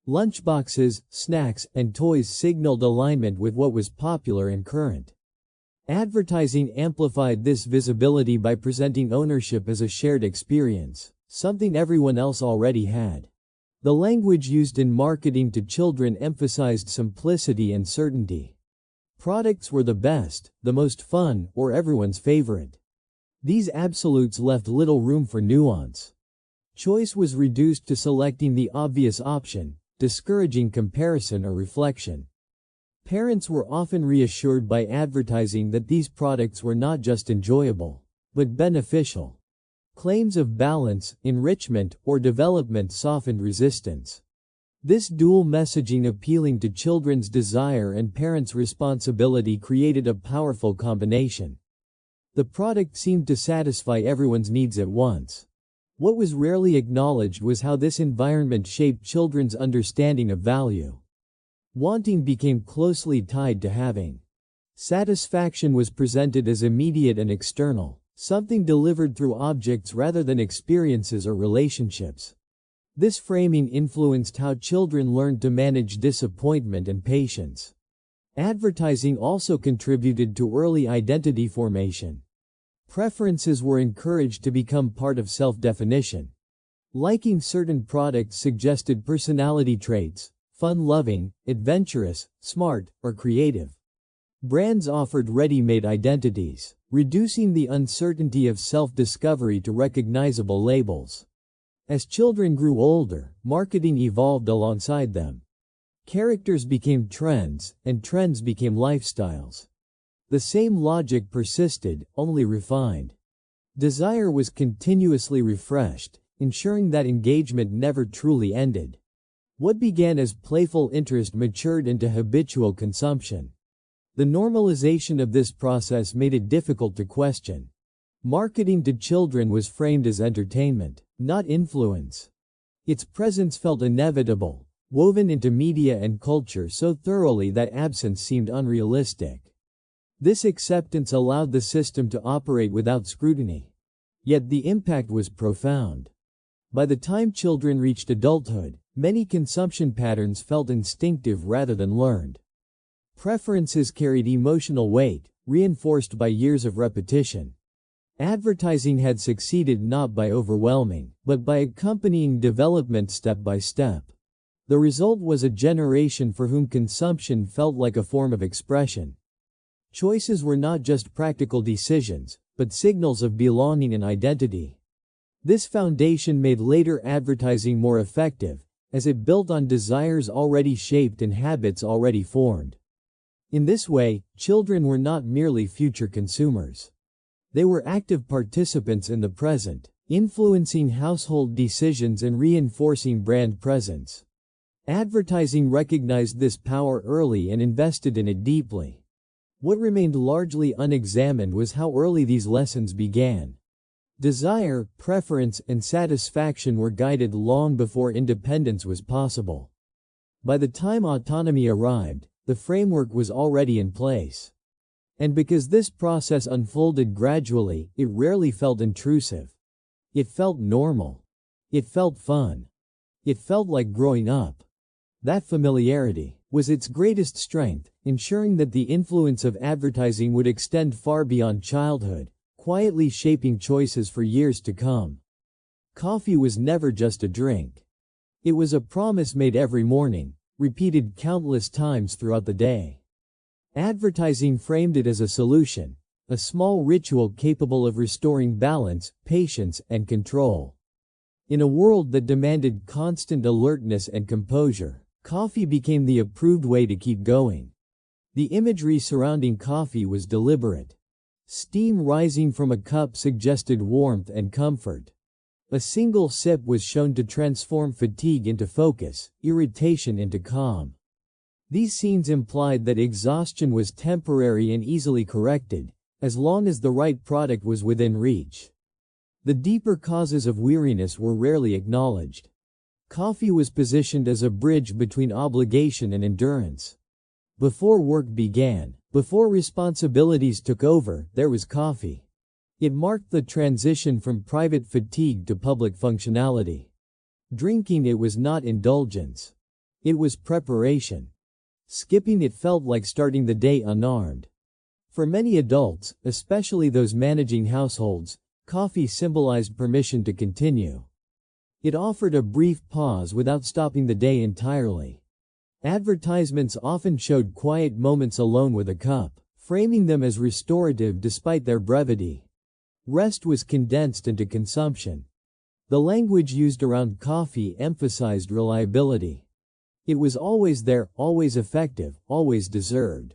Lunchboxes, snacks, and toys signaled alignment with what was popular and current. Advertising amplified this visibility by presenting ownership as a shared experience, something everyone else already had. The language used in marketing to children emphasized simplicity and certainty. Products were the best, the most fun, or everyone's favorite. These absolutes left little room for nuance. Choice was reduced to selecting the obvious option, discouraging comparison or reflection. Parents were often reassured by advertising that these products were not just enjoyable, but beneficial. Claims of balance, enrichment, or development softened resistance. This dual messaging appealing to children's desire and parents' responsibility created a powerful combination. The product seemed to satisfy everyone's needs at once. What was rarely acknowledged was how this environment shaped children's understanding of value. Wanting became closely tied to having. Satisfaction was presented as immediate and external, something delivered through objects rather than experiences or relationships. This framing influenced how children learned to manage disappointment and patience. Advertising also contributed to early identity formation. Preferences were encouraged to become part of self-definition. Liking certain products suggested personality traits, fun-loving, adventurous, smart, or creative. Brands offered ready-made identities, reducing the uncertainty of self-discovery to recognizable labels. As children grew older, marketing evolved alongside them. Characters became trends, and trends became lifestyles. The same logic persisted, only refined. Desire was continuously refreshed, ensuring that engagement never truly ended. What began as playful interest matured into habitual consumption. The normalization of this process made it difficult to question. Marketing to children was framed as entertainment, not influence. Its presence felt inevitable, woven into media and culture so thoroughly that absence seemed unrealistic. This acceptance allowed the system to operate without scrutiny. Yet the impact was profound. By the time children reached adulthood, many consumption patterns felt instinctive rather than learned. Preferences carried emotional weight, reinforced by years of repetition. Advertising had succeeded not by overwhelming, but by accompanying development step by step. The result was a generation for whom consumption felt like a form of expression. Choices were not just practical decisions, but signals of belonging and identity. This foundation made later advertising more effective, as it built on desires already shaped and habits already formed. In this way, children were not merely future consumers. They were active participants in the present, influencing household decisions and reinforcing brand presence. Advertising recognized this power early and invested in it deeply. What remained largely unexamined was how early these lessons began. Desire, preference, and satisfaction were guided long before independence was possible. By the time autonomy arrived, the framework was already in place. And because this process unfolded gradually, it rarely felt intrusive. It felt normal. It felt fun. It felt like growing up. That familiarity was its greatest strength, ensuring that the influence of advertising would extend far beyond childhood, quietly shaping choices for years to come. Coffee was never just a drink. It was a promise made every morning, repeated countless times throughout the day. Advertising framed it as a solution, a small ritual capable of restoring balance, patience, and control. In a world that demanded constant alertness and composure, coffee became the approved way to keep going. The imagery surrounding coffee was deliberate. Steam rising from a cup suggested warmth and comfort. A single sip was shown to transform fatigue into focus, irritation into calm. These scenes implied that exhaustion was temporary and easily corrected, as long as the right product was within reach. The deeper causes of weariness were rarely acknowledged. Coffee was positioned as a bridge between obligation and endurance. Before work began, before responsibilities took over, there was coffee. It marked the transition from private fatigue to public functionality. Drinking it was not indulgence. It was preparation. Skipping it felt like starting the day unarmed. For many adults, especially those managing households, coffee symbolized permission to continue. It offered a brief pause without stopping the day entirely. Advertisements often showed quiet moments alone with a cup, framing them as restorative despite their brevity. Rest was condensed into consumption. The language used around coffee emphasized reliability. It was always there, always effective, always deserved.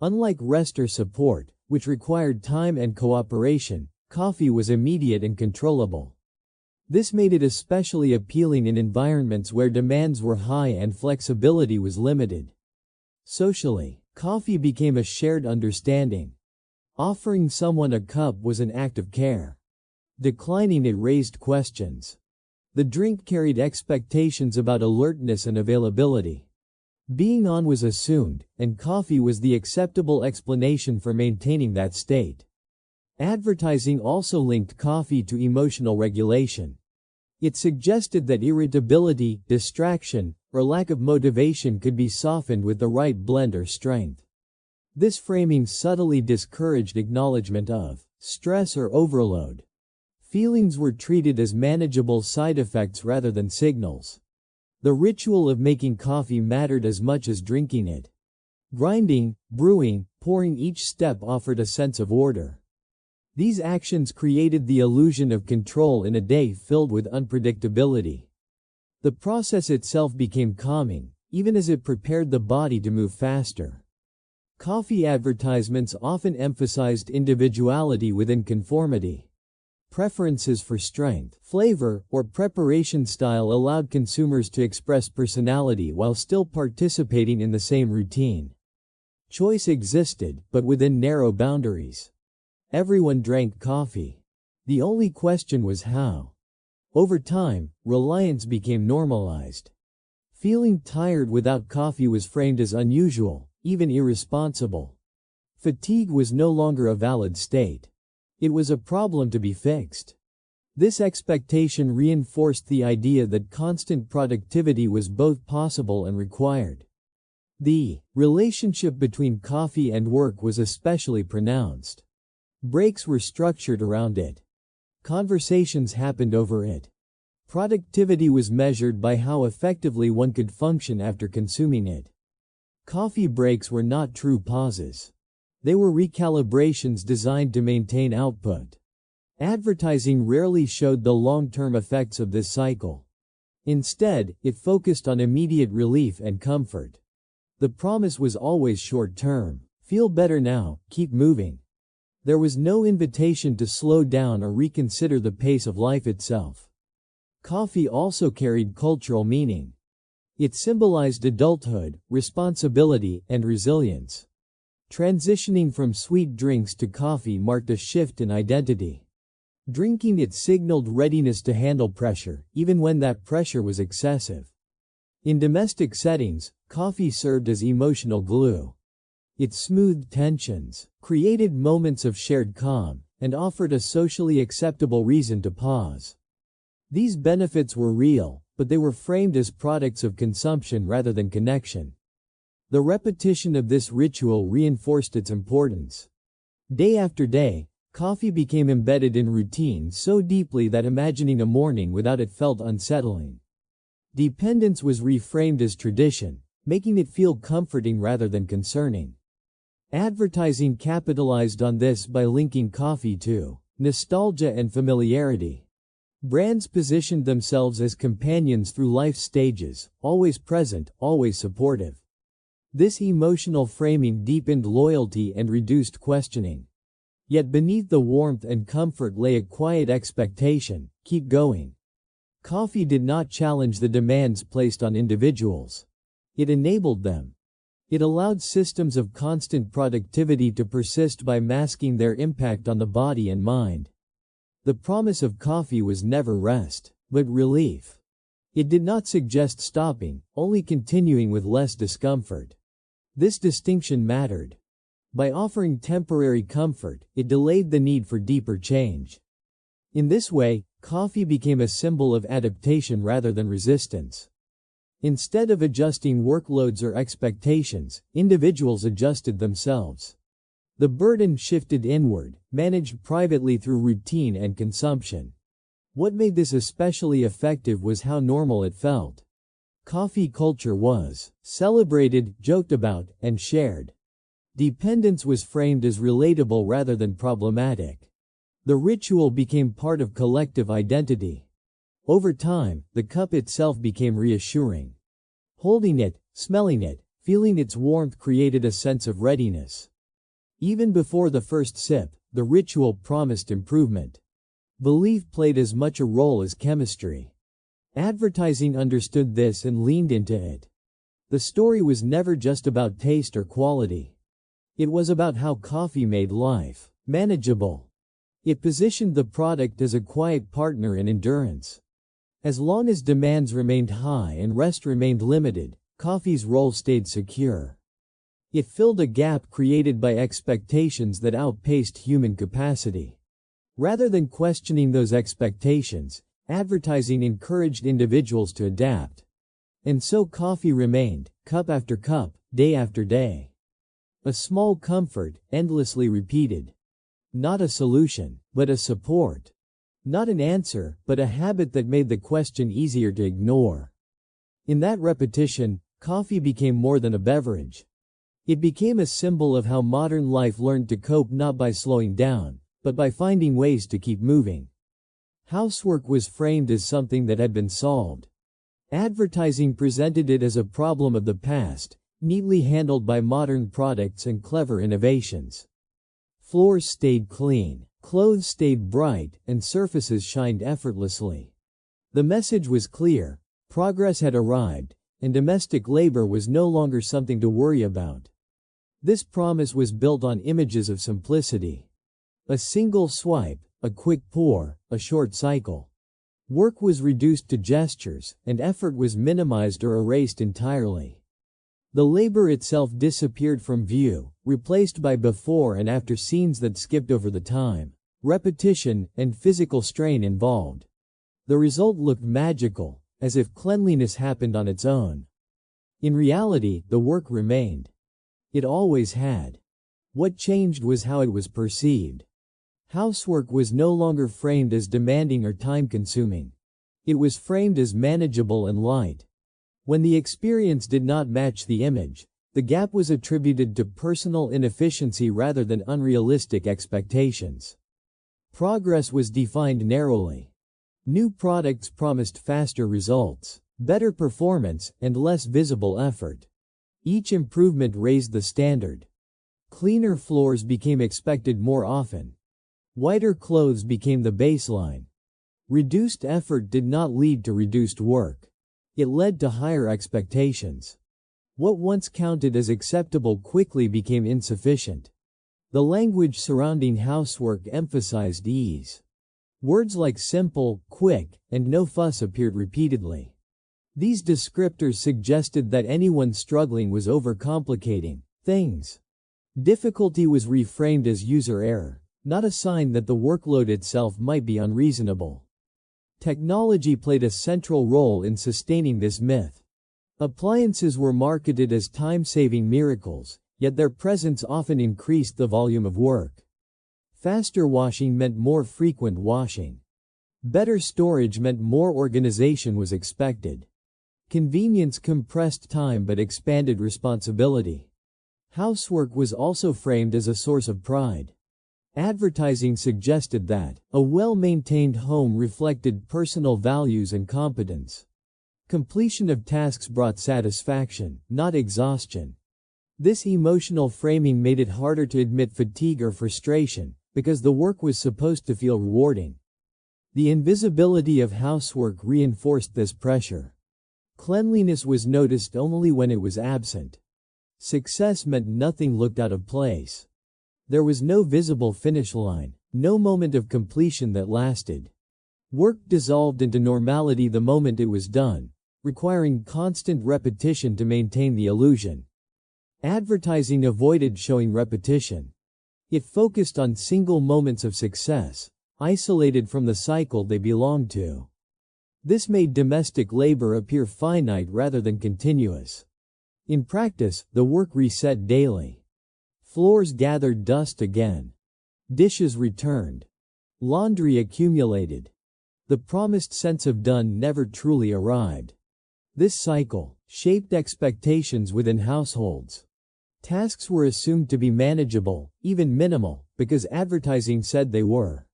Unlike rest or support, which required time and cooperation, coffee was immediate and controllable. This made it especially appealing in environments where demands were high and flexibility was limited. Socially, coffee became a shared understanding. Offering someone a cup was an act of care. Declining it raised questions. The drink carried expectations about alertness and availability. Being on was assumed, and coffee was the acceptable explanation for maintaining that state. Advertising also linked coffee to emotional regulation. It suggested that irritability, distraction, or lack of motivation could be softened with the right blend or strength. This framing subtly discouraged acknowledgement of stress or overload. Feelings were treated as manageable side effects rather than signals. The ritual of making coffee mattered as much as drinking it. Grinding, brewing, pouring, each step offered a sense of order. These actions created the illusion of control in a day filled with unpredictability. The process itself became calming, even as it prepared the body to move faster. Coffee advertisements often emphasized individuality within conformity. Preferences for strength, flavor, or preparation style allowed consumers to express personality while still participating in the same routine. Choice existed, but within narrow boundaries. Everyone drank coffee. The only question was how. Over time, reliance became normalized. Feeling tired without coffee was framed as unusual, even irresponsible. Fatigue was no longer a valid state. It was a problem to be fixed. This expectation reinforced the idea that constant productivity was both possible and required. The relationship between coffee and work was especially pronounced. Breaks were structured around it. Conversations happened over it. Productivity was measured by how effectively one could function after consuming it. Coffee breaks were not true pauses. They were recalibrations designed to maintain output. Advertising rarely showed the long-term effects of this cycle. Instead, it focused on immediate relief and comfort. The promise was always short-term. Feel better now, keep moving. There was no invitation to slow down or reconsider the pace of life itself. Coffee also carried cultural meaning. It symbolized adulthood, responsibility, and resilience. Transitioning from sweet drinks to coffee marked a shift in identity. Drinking it signaled readiness to handle pressure, even when that pressure was excessive. In domestic settings, coffee served as emotional glue. It smoothed tensions, created moments of shared calm, and offered a socially acceptable reason to pause. These benefits were real, but they were framed as products of consumption rather than connection. The repetition of this ritual reinforced its importance. Day after day, coffee became embedded in routine so deeply that imagining a morning without it felt unsettling. Dependence was reframed as tradition, making it feel comforting rather than concerning. Advertising capitalized on this by linking coffee to nostalgia and familiarity. Brands positioned themselves as companions through life stages, always present, always supportive. This emotional framing deepened loyalty and reduced questioning. Yet beneath the warmth and comfort lay a quiet expectation: keep going. Coffee did not challenge the demands placed on individuals. It enabled them. It allowed systems of constant productivity to persist by masking their impact on the body and mind. The promise of coffee was never rest, but relief. It did not suggest stopping, only continuing with less discomfort. This distinction mattered. By offering temporary comfort, it delayed the need for deeper change. In this way, coffee became a symbol of adaptation rather than resistance. Instead of adjusting workloads or expectations, individuals adjusted themselves. The burden shifted inward, managed privately through routine and consumption. What made this especially effective was how normal it felt. Coffee culture was celebrated, joked about, and shared. Dependence was framed as relatable rather than problematic. The ritual became part of collective identity. Over time, the cup itself became reassuring. Holding it, smelling it, feeling its warmth created a sense of readiness. Even before the first sip, the ritual promised improvement. Belief played as much a role as chemistry. Advertising understood this and leaned into it. The story was never just about taste or quality. It was about how coffee made life manageable. It positioned the product as a quiet partner in endurance. As long as demands remained high and rest remained limited, coffee's role stayed secure. It filled a gap created by expectations that outpaced human capacity. Rather than questioning those expectations, advertising encouraged individuals to adapt. And so coffee remained, cup after cup, day after day. A small comfort, endlessly repeated. Not a solution, but a support. Not an answer, but a habit that made the question easier to ignore. In that repetition, coffee became more than a beverage. It became a symbol of how modern life learned to cope, not by slowing down, but by finding ways to keep moving. Housework was framed as something that had been solved. Advertising presented it as a problem of the past, neatly handled by modern products and clever innovations. Floors stayed clean, clothes stayed bright, and surfaces shined effortlessly. The message was clear: progress had arrived, and domestic labor was no longer something to worry about. This promise was built on images of simplicity. A single swipe, a quick pour, a short cycle. Work was reduced to gestures, and effort was minimized or erased entirely. The labor itself disappeared from view, replaced by before and after scenes that skipped over the time, repetition, and physical strain involved. The result looked magical, as if cleanliness happened on its own. In reality, the work remained. It always had. What changed was how it was perceived. Housework was no longer framed as demanding or time-consuming. It was framed as manageable and light. When the experience did not match the image, the gap was attributed to personal inefficiency rather than unrealistic expectations. Progress was defined narrowly. New products promised faster results, better performance, and less visible effort. Each improvement raised the standard. Cleaner floors became expected more often. Whiter clothes became the baseline. Reduced effort did not lead to reduced work. It led to higher expectations. What once counted as acceptable quickly became insufficient. The language surrounding housework emphasized ease. Words like simple, quick, and no fuss appeared repeatedly. These descriptors suggested that anyone struggling was overcomplicating things. Difficulty was reframed as user error, not a sign that the workload itself might be unreasonable. Technology played a central role in sustaining this myth. Appliances were marketed as time-saving miracles, yet their presence often increased the volume of work. Faster washing meant more frequent washing. Better storage meant more organization was expected. Convenience compressed time but expanded responsibility. Housework was also framed as a source of pride. Advertising suggested that a well-maintained home reflected personal values and competence. Completion of tasks brought satisfaction, not exhaustion. This emotional framing made it harder to admit fatigue or frustration, because the work was supposed to feel rewarding. The invisibility of housework reinforced this pressure. Cleanliness was noticed only when it was absent. Success meant nothing looked out of place. There was no visible finish line, no moment of completion that lasted. Work dissolved into normality the moment it was done, requiring constant repetition to maintain the illusion. Advertising avoided showing repetition. It focused on single moments of success, isolated from the cycle they belonged to. This made domestic labor appear finite rather than continuous. In practice, the work reset daily. Floors gathered dust again. Dishes returned. Laundry accumulated. The promised sense of done never truly arrived. This cycle shaped expectations within households. Tasks were assumed to be manageable, even minimal, because advertising said they were.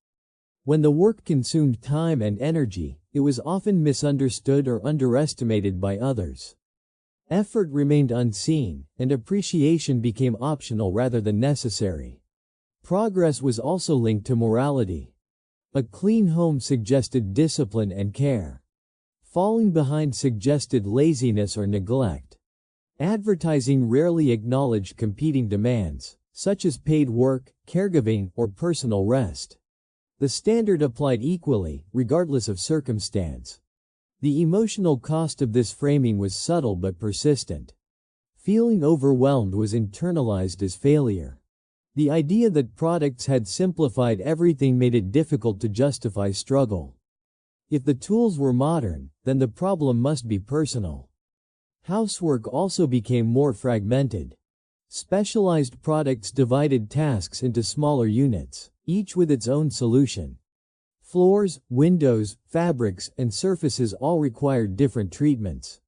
When the work consumed time and energy, it was often misunderstood or underestimated by others. Effort remained unseen, and appreciation became optional rather than necessary. Progress was also linked to morality. A clean home suggested discipline and care. Falling behind suggested laziness or neglect. Advertising rarely acknowledged competing demands, such as paid work, caregiving, or personal rest. The standard applied equally, regardless of circumstance. The emotional cost of this framing was subtle but persistent. Feeling overwhelmed was internalized as failure. The idea that products had simplified everything made it difficult to justify struggle. If the tools were modern, then the problem must be personal. Housework also became more fragmented. Specialized products divided tasks into smaller units, each with its own solution. Floors, windows, fabrics, and surfaces all required different treatments.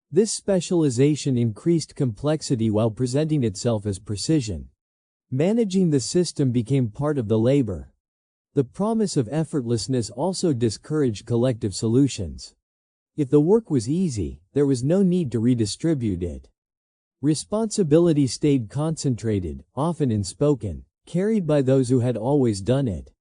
This specialization increased complexity while presenting itself as precision. Managing the system became part of the labor. The promise of effortlessness also discouraged collective solutions. If the work was easy, there was no need to redistribute it. Responsibility stayed concentrated, often unspoken, carried by those who had always done it.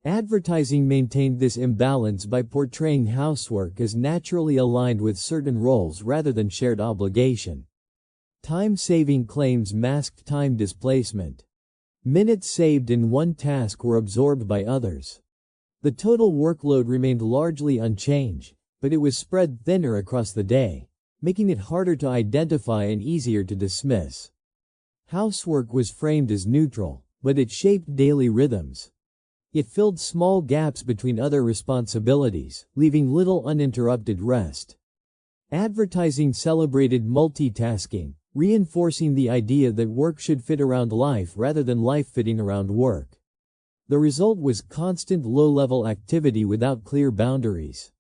Advertising maintained this imbalance by portraying housework as naturally aligned with certain roles rather than shared obligation. Time-saving claims masked time displacement. Minutes saved in one task were absorbed by others. The total workload remained largely unchanged, but it was spread thinner across the day, making it harder to identify and easier to dismiss. Housework was framed as neutral, but it shaped daily rhythms. It filled small gaps between other responsibilities, leaving little uninterrupted rest. Advertising celebrated multitasking, reinforcing the idea that work should fit around life rather than life fitting around work. The result was constant low-level activity without clear boundaries.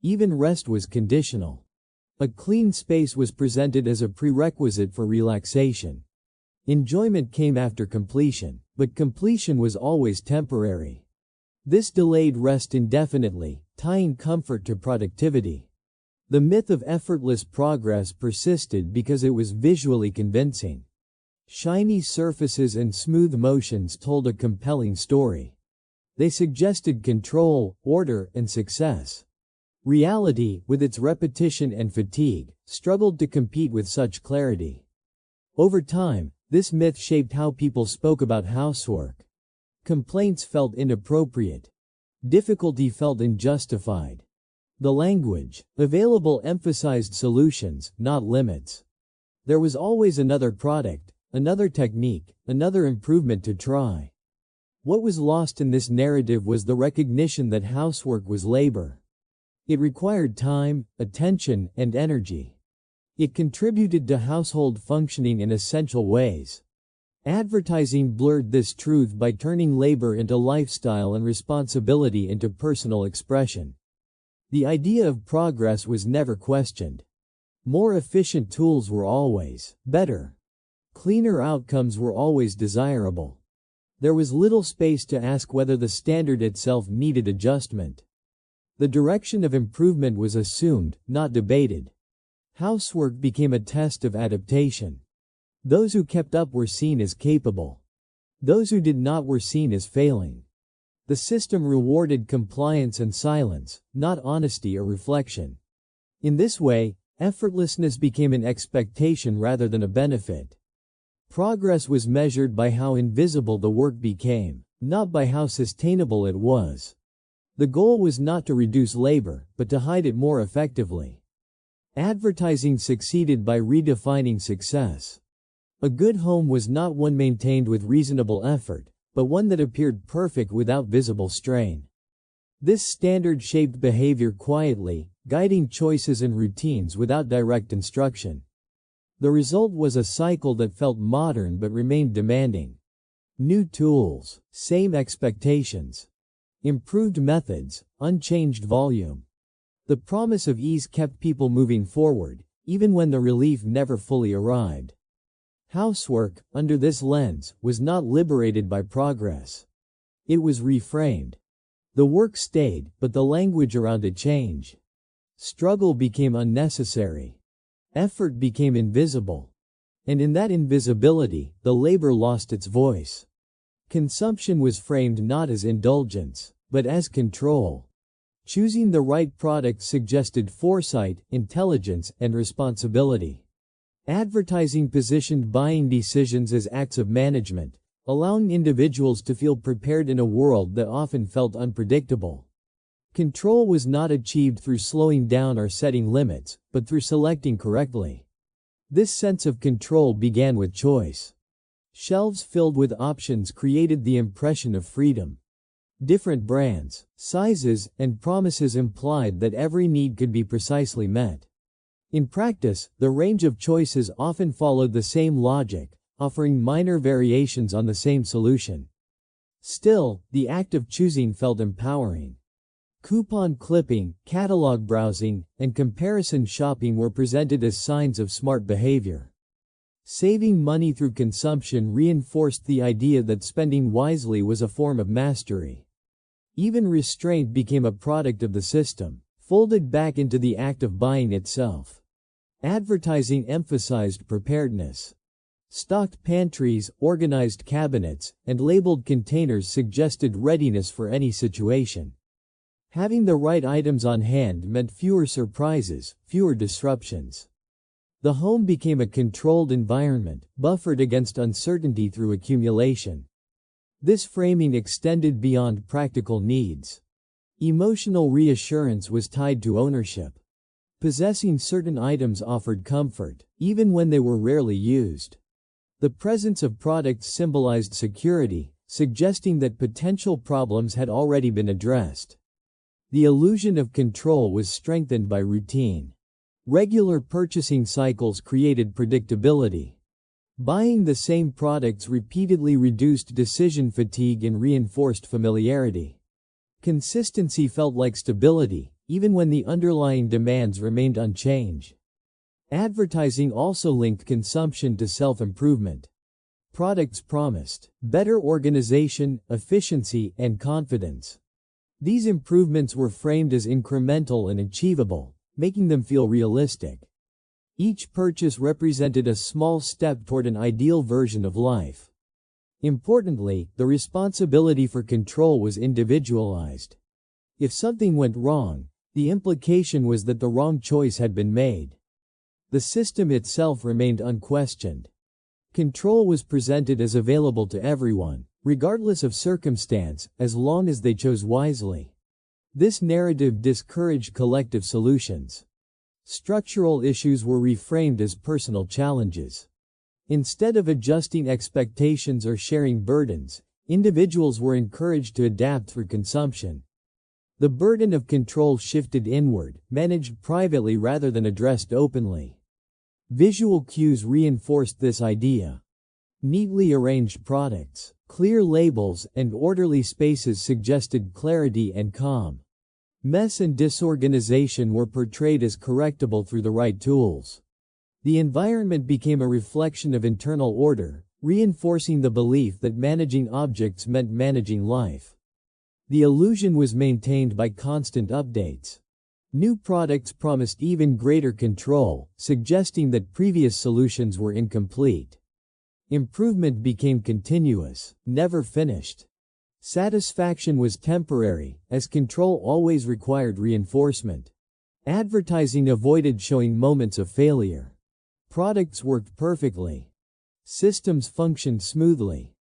Even rest was conditional. A clean space was presented as a prerequisite for relaxation. Enjoyment came after completion, but completion was always temporary. This delayed rest indefinitely, tying comfort to productivity. The myth of effortless progress persisted because it was visually convincing. Shiny surfaces and smooth motions told a compelling story. They suggested control, order, and success. Reality, with its repetition and fatigue, struggled to compete with such clarity. Over time, this myth shaped how people spoke about housework. Complaints felt inappropriate. Difficulty felt unjustified. The language available emphasized solutions, not limits. There was always another product, another technique, another improvement to try. What was lost in this narrative was the recognition that housework was labor. It required time, attention, and energy. It contributed to household functioning in essential ways. Advertising blurred this truth by turning labor into lifestyle and responsibility into personal expression. The idea of progress was never questioned. More efficient tools were always better. Cleaner outcomes were always desirable. There was little space to ask whether the standard itself needed adjustment. The direction of improvement was assumed, not debated. Housework became a test of adaptation. Those who kept up were seen as capable. Those who did not were seen as failing. The system rewarded compliance and silence, not honesty or reflection. In this way, effortlessness became an expectation rather than a benefit. Progress was measured by how invisible the work became, not by how sustainable it was. The goal was not to reduce labor, but to hide it more effectively. Advertising succeeded by redefining success. A good home was not one maintained with reasonable effort, but one that appeared perfect without visible strain. This standard shaped behavior quietly, guiding choices and routines without direct instruction. The result was a cycle that felt modern but remained demanding. New tools, same expectations. Improved methods, unchanged volume. The promise of ease kept people moving forward, even when the relief never fully arrived. Housework, under this lens, was not liberated by progress. It was reframed. The work stayed, but the language around it changed. Struggle became unnecessary. Effort became invisible. And in that invisibility, the labor lost its voice. Consumption was framed not as indulgence, but as control. Choosing the right product suggested foresight, intelligence, and responsibility. Advertising positioned buying decisions as acts of management, allowing individuals to feel prepared in a world that often felt unpredictable. Control was not achieved through slowing down or setting limits, but through selecting correctly. This sense of control began with choice. Shelves filled with options created the impression of freedom. Different brands, sizes, and promises implied that every need could be precisely met. In practice, the range of choices often followed the same logic, offering minor variations on the same solution. Still, the act of choosing felt empowering. Coupon clipping, catalog browsing, and comparison shopping were presented as signs of smart behavior. Saving money through consumption reinforced the idea that spending wisely was a form of mastery. Even restraint became a product of the system, folded back into the act of buying itself. Advertising emphasized preparedness. Stocked pantries, organized cabinets, and labeled containers suggested readiness for any situation. Having the right items on hand meant fewer surprises, fewer disruptions. The home became a controlled environment, buffered against uncertainty through accumulation. This framing extended beyond practical needs. Emotional reassurance was tied to ownership. Possessing certain items offered comfort, even when they were rarely used. The presence of products symbolized security, suggesting that potential problems had already been addressed. The illusion of control was strengthened by routine. Regular purchasing cycles created predictability. Buying the same products repeatedly reduced decision fatigue and reinforced familiarity. Consistency felt like stability, even when the underlying demands remained unchanged. Advertising also linked consumption to self-improvement. Products promised better organization, efficiency, and confidence. These improvements were framed as incremental and achievable, making them feel realistic. Each purchase represented a small step toward an ideal version of life. Importantly, the responsibility for control was individualized. If something went wrong, the implication was that the wrong choice had been made. The system itself remained unquestioned. Control was presented as available to everyone, regardless of circumstance, as long as they chose wisely. This narrative discouraged collective solutions. Structural issues were reframed as personal challenges. Instead of adjusting expectations or sharing burdens, individuals were encouraged to adapt through consumption. The burden of control shifted inward, managed privately rather than addressed openly. Visual cues reinforced this idea. Neatly arranged products, clear labels, and orderly spaces suggested clarity and calm. Mess and disorganization were portrayed as correctable through the right tools. The environment became a reflection of internal order, reinforcing the belief that managing objects meant managing life. The illusion was maintained by constant updates. New products promised even greater control, suggesting that previous solutions were incomplete. Improvement became continuous, never finished. Satisfaction was temporary, as control always required reinforcement. Advertising avoided showing moments of failure. Products worked perfectly. Systems functioned smoothly.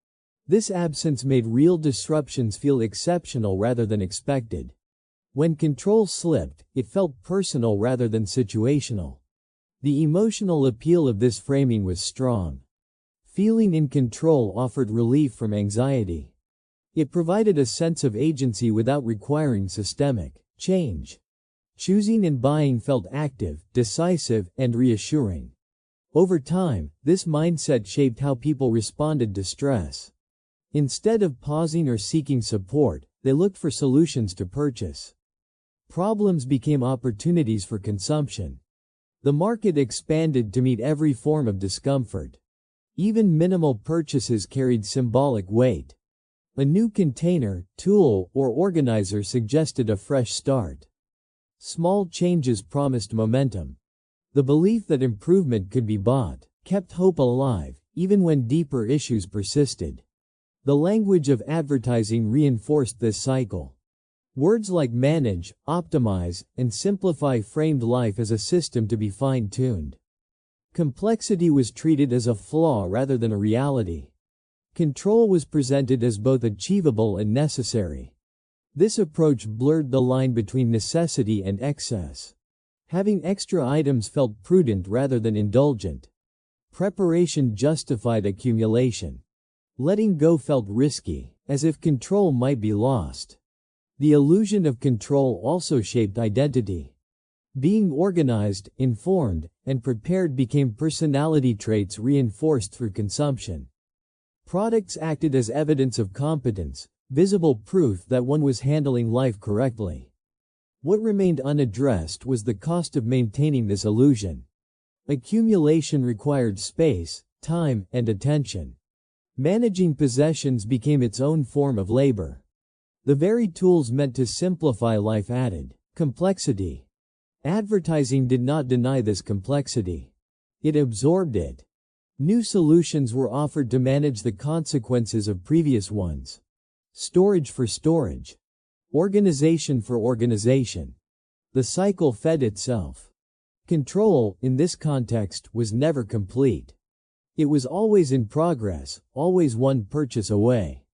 This absence made real disruptions feel exceptional rather than expected. When control slipped, it felt personal rather than situational. The emotional appeal of this framing was strong. Feeling in control offered relief from anxiety. It provided a sense of agency without requiring systemic change. Choosing and buying felt active, decisive, and reassuring. Over time, this mindset shaped how people responded to stress. Instead of pausing or seeking support, they looked for solutions to purchase. Problems became opportunities for consumption. The market expanded to meet every form of discomfort. Even minimal purchases carried symbolic weight. A new container, tool, or organizer suggested a fresh start. Small changes promised momentum. The belief that improvement could be bought kept hope alive, even when deeper issues persisted. The language of advertising reinforced this cycle. Words like manage, optimize, and simplify framed life as a system to be fine-tuned. Complexity was treated as a flaw rather than a reality. Control was presented as both achievable and necessary. This approach blurred the line between necessity and excess. Having extra items felt prudent rather than indulgent. Preparation justified accumulation. Letting go felt risky, as if control might be lost. The illusion of control also shaped identity. Being organized, informed, and prepared became personality traits reinforced through consumption. Products acted as evidence of competence, visible proof that one was handling life correctly. What remained unaddressed was the cost of maintaining this illusion. Accumulation required space, time, and attention. Managing possessions became its own form of labor. The very tools meant to simplify life added complexity. Advertising did not deny this complexity. It absorbed it. New solutions were offered to manage the consequences of previous ones. Storage for storage. Organization for organization. The cycle fed itself. Control, in this context, was never complete. It was always in progress, always one purchase away.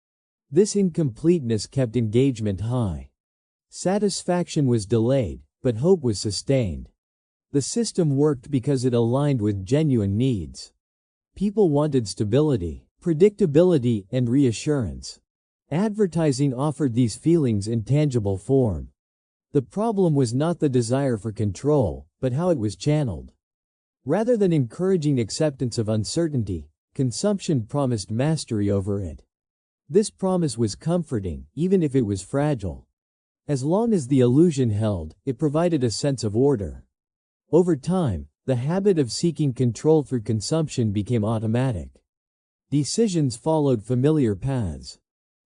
This incompleteness kept engagement high. Satisfaction was delayed, but hope was sustained. The system worked because it aligned with genuine needs. People wanted stability, predictability, and reassurance. Advertising offered these feelings in tangible form. The problem was not the desire for control, but how it was channeled. Rather than encouraging acceptance of uncertainty, consumption promised mastery over it. This promise was comforting, even if it was fragile. As long as the illusion held, it provided a sense of order. Over time, the habit of seeking control through consumption became automatic. Decisions followed familiar paths.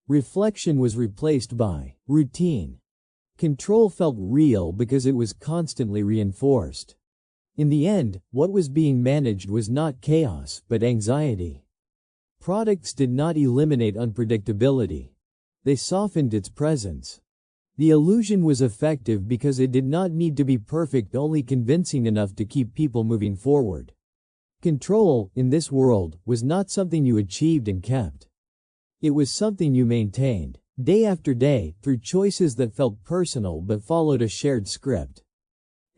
Reflection was replaced by routine. Control felt real because it was constantly reinforced. In the end, what was being managed was not chaos, but anxiety. Products did not eliminate unpredictability. They softened its presence. The illusion was effective because it did not need to be perfect, only convincing enough to keep people moving forward. Control, in this world, was not something you achieved and kept. It was something you maintained, day after day, through choices that felt personal but followed a shared script.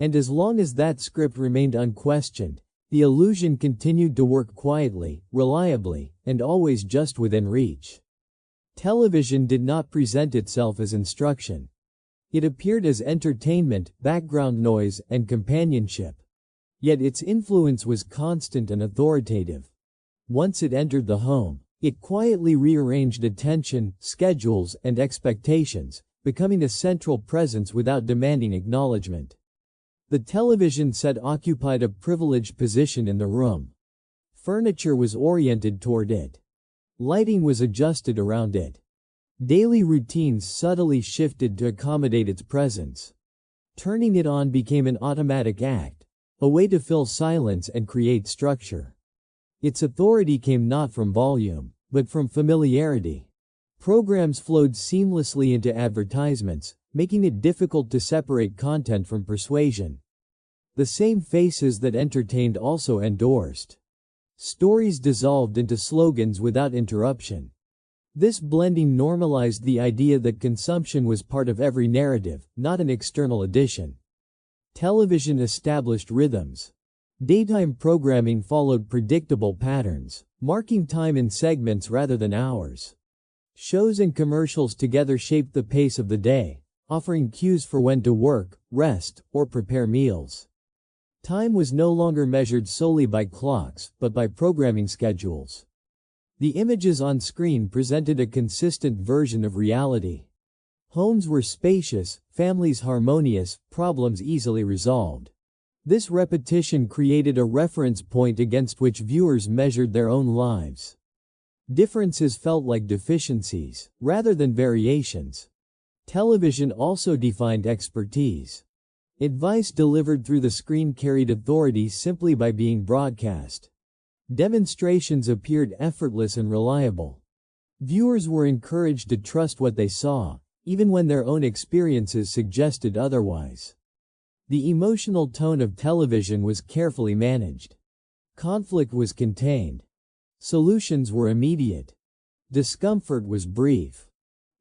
And as long as that script remained unquestioned, the illusion continued to work quietly, reliably, and always just within reach. Television did not present itself as instruction. It appeared as entertainment, background noise, and companionship. Yet its influence was constant and authoritative. Once it entered the home, it quietly rearranged attention, schedules, and expectations, becoming a central presence without demanding acknowledgement. The television set occupied a privileged position in the room. Furniture was oriented toward it. Lighting was adjusted around it. Daily routines subtly shifted to accommodate its presence. Turning it on became an automatic act, a way to fill silence and create structure. Its authority came not from volume, but from familiarity. Programs flowed seamlessly into advertisements, making it difficult to separate content from persuasion. The same faces that entertained also endorsed. Stories dissolved into slogans without interruption. This blending normalized the idea that consumption was part of every narrative, not an external addition. Television established rhythms. Daytime programming followed predictable patterns, marking time in segments rather than hours. Shows and commercials together shaped the pace of the day, offering cues for when to work, rest, or prepare meals. Time was no longer measured solely by clocks, but by programming schedules. The images on screen presented a consistent version of reality. Homes were spacious, families harmonious, problems easily resolved. This repetition created a reference point against which viewers measured their own lives. Differences felt like deficiencies, rather than variations. Television also defined expertise. Advice delivered through the screen carried authority simply by being broadcast. Demonstrations appeared effortless and reliable. Viewers were encouraged to trust what they saw, even when their own experiences suggested otherwise. The emotional tone of television was carefully managed. Conflict was contained. Solutions were immediate. Discomfort was brief.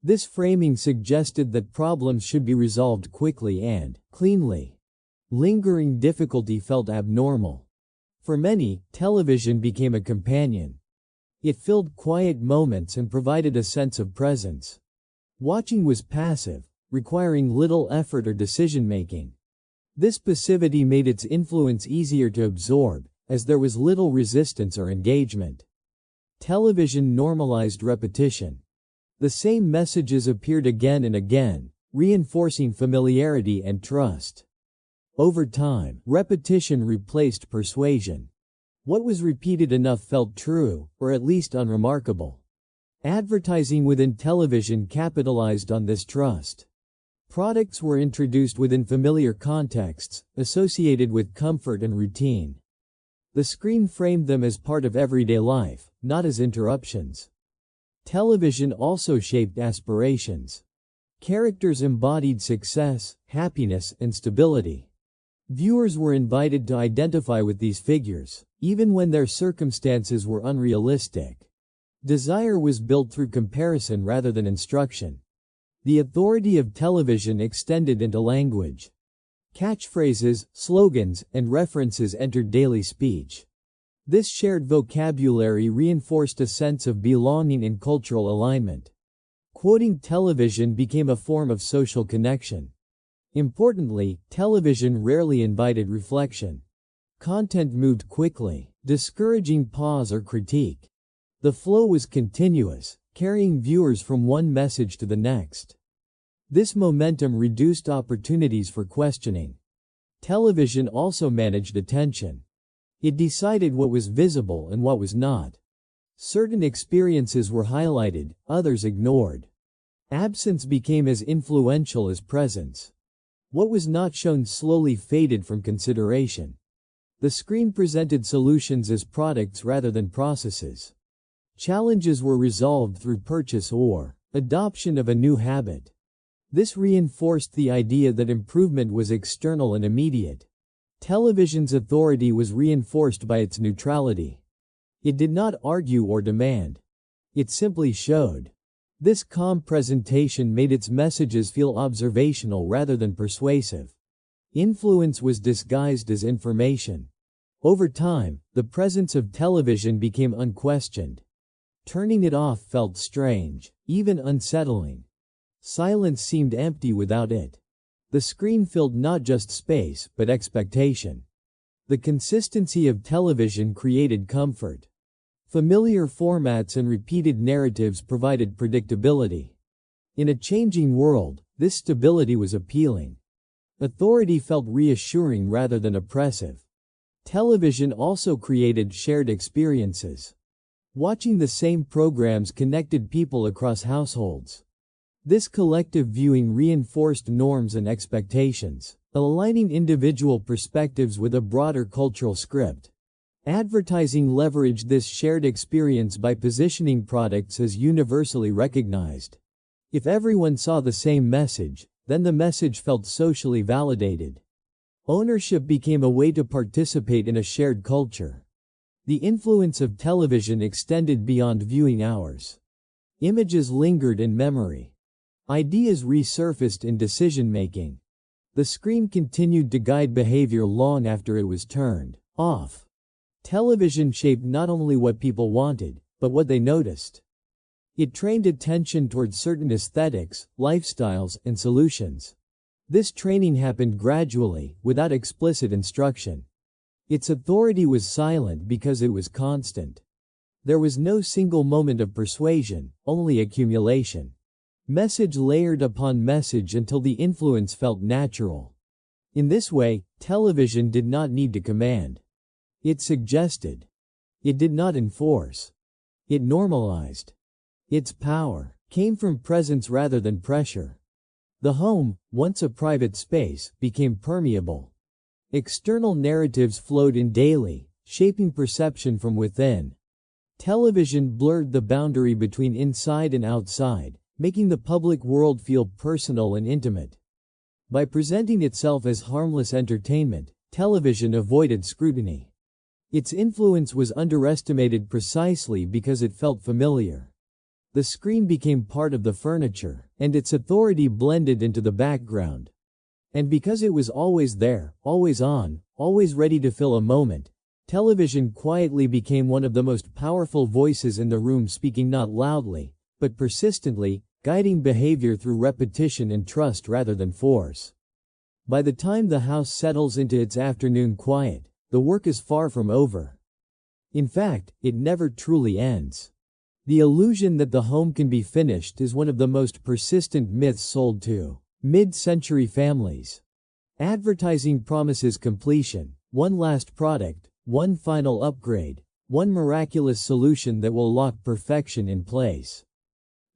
This framing suggested that problems should be resolved quickly and cleanly. Lingering difficulty felt abnormal. For many, television became a companion. It filled quiet moments and provided a sense of presence. Watching was passive, requiring little effort or decision-making. This passivity made its influence easier to absorb, as there was little resistance or engagement. Television normalized repetition. The same messages appeared again and again, reinforcing familiarity and trust. Over time, repetition replaced persuasion. What was repeated enough felt true, or at least unremarkable. Advertising within television capitalized on this trust. Products were introduced within familiar contexts, associated with comfort and routine. The screen framed them as part of everyday life, not as interruptions. Television also shaped aspirations. Characters embodied success, happiness, and stability. Viewers were invited to identify with these figures, even when their circumstances were unrealistic. Desire was built through comparison rather than instruction. The authority of television extended into language. Catchphrases, slogans, and references entered daily speech. This shared vocabulary reinforced a sense of belonging and cultural alignment. Quoting television became a form of social connection. Importantly, television rarely invited reflection. Content moved quickly, discouraging pause or critique. The flow was continuous, carrying viewers from one message to the next. This momentum reduced opportunities for questioning. Television also managed attention. It decided what was visible and what was not. Certain experiences were highlighted, others ignored. Absence became as influential as presence. What was not shown slowly faded from consideration. The screen presented solutions as products rather than processes. Challenges were resolved through purchase or adoption of a new habit. This reinforced the idea that improvement was external and immediate. Television's authority was reinforced by its neutrality. It did not argue or demand. It simply showed. This calm presentation made its messages feel observational rather than persuasive. Influence was disguised as information. Over time, the presence of television became unquestioned. Turning it off felt strange, even unsettling. Silence seemed empty without it. The screen filled not just space, but expectation. The consistency of television created comfort. Familiar formats and repeated narratives provided predictability. In a changing world, this stability was appealing. Authority felt reassuring rather than oppressive. Television also created shared experiences. Watching the same programs connected people across households. This collective viewing reinforced norms and expectations, aligning individual perspectives with a broader cultural script. Advertising leveraged this shared experience by positioning products as universally recognized. If everyone saw the same message, then the message felt socially validated. Ownership became a way to participate in a shared culture. The influence of television extended beyond viewing hours. Images lingered in memory. Ideas resurfaced in decision-making. The screen continued to guide behavior long after it was turned off. Television shaped not only what people wanted, but what they noticed. It trained attention towards certain aesthetics, lifestyles, and solutions. This training happened gradually, without explicit instruction. Its authority was silent because it was constant. There was no single moment of persuasion, only accumulation. Message layered upon message until the influence felt natural. In this way, television did not need to command. It suggested. It did not enforce. It normalized. Its power came from presence rather than pressure. The home, once a private space, became permeable. External narratives flowed in daily, shaping perception from within. Television blurred the boundary between inside and outside, making the public world feel personal and intimate. By presenting itself as harmless entertainment, television avoided scrutiny. Its influence was underestimated precisely because it felt familiar. The screen became part of the furniture, and its authority blended into the background. And because it was always there, always on, always ready to fill a moment, television quietly became one of the most powerful voices in the room, speaking not loudly, but persistently, guiding behavior through repetition and trust rather than force. By the time the house settles into its afternoon quiet, the work is far from over. In fact, it never truly ends. The illusion that the home can be finished is one of the most persistent myths sold to Mid-century families. Advertising promises completion, one last product, one final upgrade, one miraculous solution that will lock perfection in place.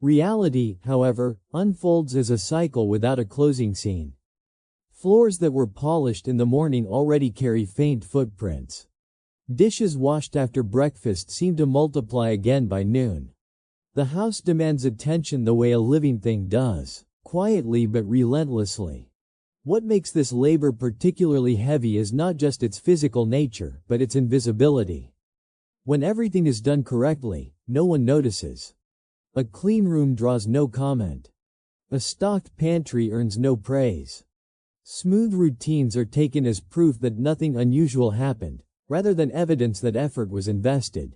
Reality, however, unfolds as a cycle without a closing scene. Floors that were polished in the morning already carry faint footprints. Dishes washed after breakfast seem to multiply again by noon. The house demands attention the way a living thing does, quietly but relentlessly. What makes this labor particularly heavy is not just its physical nature, but its invisibility. When everything is done correctly, no one notices. A clean room draws no comment. A stocked pantry earns no praise. Smooth routines are taken as proof that nothing unusual happened, rather than evidence that effort was invested.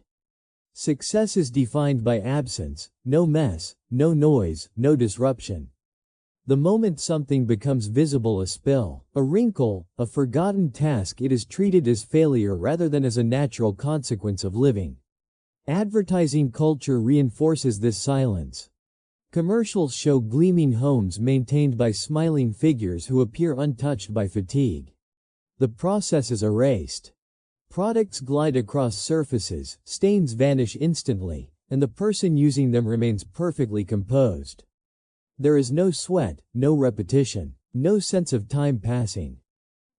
Success is defined by absence, no mess, no noise, no disruption. The moment something becomes visible, a spill, a wrinkle, a forgotten task, it is treated as failure rather than as a natural consequence of living. Advertising culture reinforces this silence. Commercials show gleaming homes maintained by smiling figures who appear untouched by fatigue. The process is erased. Products glide across surfaces, stains vanish instantly, and the person using them remains perfectly composed. There is no sweat, no repetition, no sense of time passing.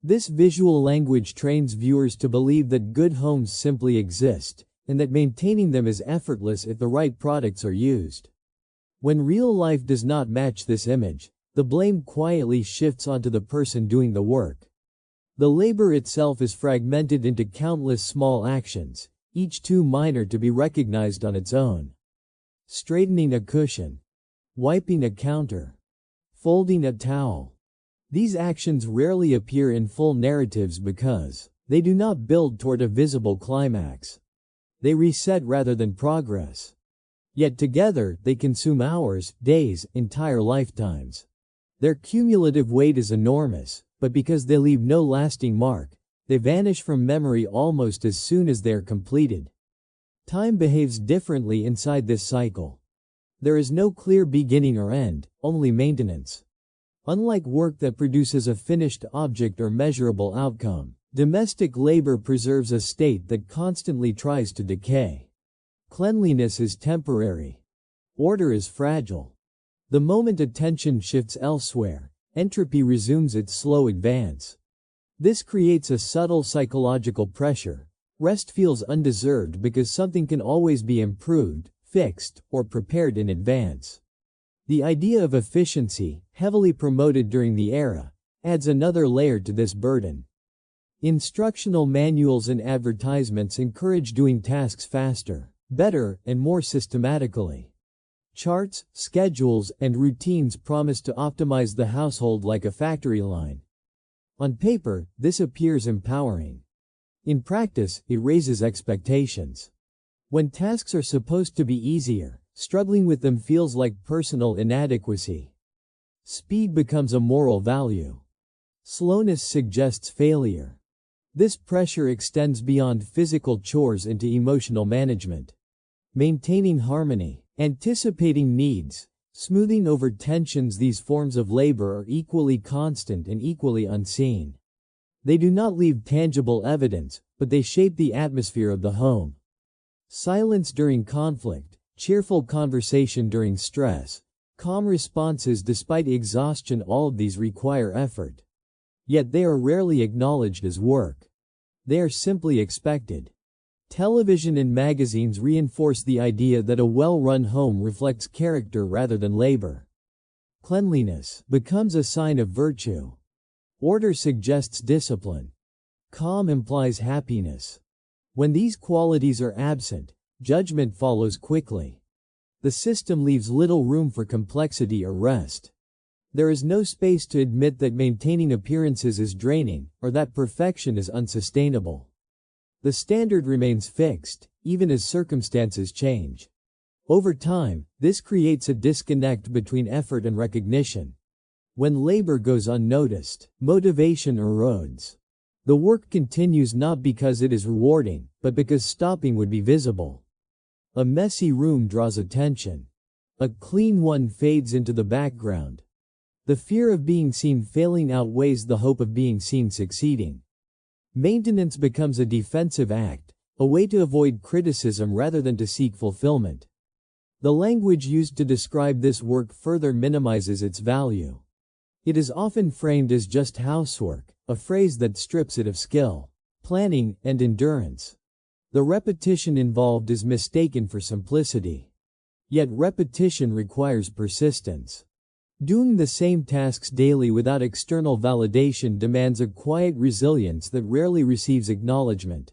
This visual language trains viewers to believe that good homes simply exist, and that maintaining them is effortless if the right products are used. When real life does not match this image, the blame quietly shifts onto the person doing the work. The labor itself is fragmented into countless small actions, each too minor to be recognized on its own. Straightening a cushion. Wiping a counter. Folding a towel. These actions rarely appear in full narratives because they do not build toward a visible climax. They reset rather than progress. Yet together, they consume hours, days, entire lifetimes. Their cumulative weight is enormous, but because they leave no lasting mark, they vanish from memory almost as soon as they are completed. Time behaves differently inside this cycle. There is no clear beginning or end, only maintenance. Unlike work that produces a finished object or measurable outcome, domestic labor preserves a state that constantly tries to decay. Cleanliness is temporary. Order is fragile. The moment attention shifts elsewhere, entropy resumes its slow advance. This creates a subtle psychological pressure. Rest feels undeserved because something can always be improved, fixed, or prepared in advance. The idea of efficiency, heavily promoted during the era, adds another layer to this burden. Instructional manuals and advertisements encourage doing tasks faster, better, and more systematically. Charts, schedules, and routines promise to optimize the household like a factory line. On paper, this appears empowering. In practice, it raises expectations. When tasks are supposed to be easier, struggling with them feels like personal inadequacy. Speed becomes a moral value. Slowness suggests failure. This pressure extends beyond physical chores into emotional management. Maintaining harmony, anticipating needs, smoothing over tensions, these forms of labor are equally constant and equally unseen. They do not leave tangible evidence, but they shape the atmosphere of the home. Silence during conflict, cheerful conversation during stress, calm responses despite exhaustion, all of these require effort. Yet they are rarely acknowledged as work. They are simply expected. Television and magazines reinforce the idea that a well-run home reflects character rather than labor. Cleanliness becomes a sign of virtue. Order suggests discipline. Calm implies happiness. When these qualities are absent, judgment follows quickly. The system leaves little room for complexity or rest. There is no space to admit that maintaining appearances is draining, or that perfection is unsustainable. The standard remains fixed, even as circumstances change. Over time, this creates a disconnect between effort and recognition. When labor goes unnoticed, motivation erodes. The work continues not because it is rewarding, but because stopping would be visible. A messy room draws attention. A clean one fades into the background. The fear of being seen failing outweighs the hope of being seen succeeding. Maintenance becomes a defensive act, a way to avoid criticism rather than to seek fulfillment. The language used to describe this work further minimizes its value. It is often framed as just housework, a phrase that strips it of skill, planning, and endurance. The repetition involved is mistaken for simplicity. Yet repetition requires persistence. Doing the same tasks daily without external validation demands a quiet resilience that rarely receives acknowledgement.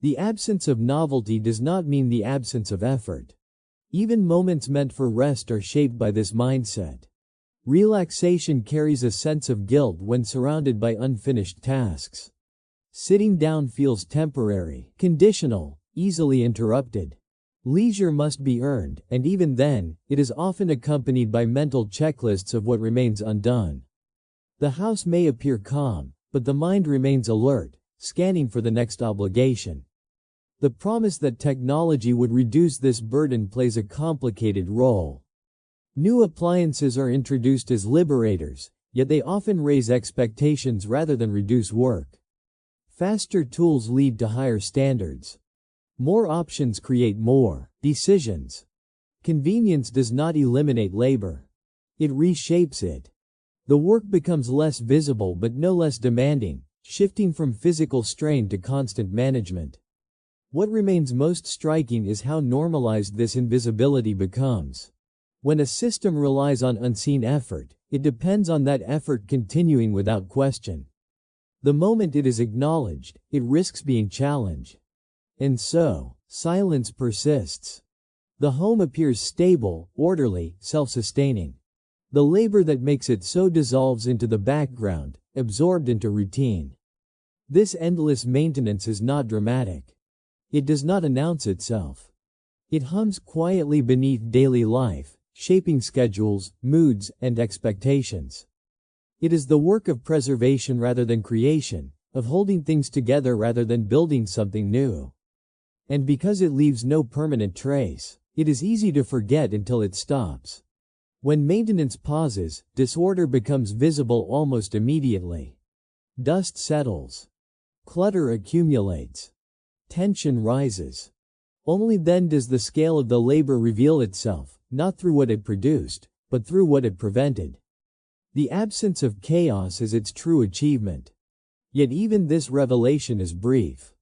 The absence of novelty does not mean the absence of effort. Even moments meant for rest are shaped by this mindset. Relaxation carries a sense of guilt when surrounded by unfinished tasks. Sitting down feels temporary, conditional, easily interrupted. Leisure must be earned, and even then, it is often accompanied by mental checklists of what remains undone. The house may appear calm, but the mind remains alert, scanning for the next obligation. The promise that technology would reduce this burden plays a complicated role. New appliances are introduced as liberators, yet they often raise expectations rather than reduce work. Faster tools lead to higher standards. More options create more decisions. Convenience does not eliminate labor. It reshapes it. The work becomes less visible but no less demanding, shifting from physical strain to constant management. What remains most striking is how normalized this invisibility becomes. When a system relies on unseen effort, it depends on that effort continuing without question. The moment it is acknowledged, it risks being challenged. And so, silence persists. The home appears stable, orderly, self-sustaining. The labor that makes it so dissolves into the background, absorbed into routine. This endless maintenance is not dramatic. It does not announce itself. It hums quietly beneath daily life, shaping schedules, moods, and expectations. It is the work of preservation rather than creation, of holding things together rather than building something new. And because it leaves no permanent trace, it is easy to forget until it stops. When maintenance pauses, disorder becomes visible almost immediately. Dust settles. Clutter accumulates. Tension rises. Only then does the scale of the labor reveal itself, not through what it produced, but through what it prevented. The absence of chaos is its true achievement. Yet even this revelation is brief.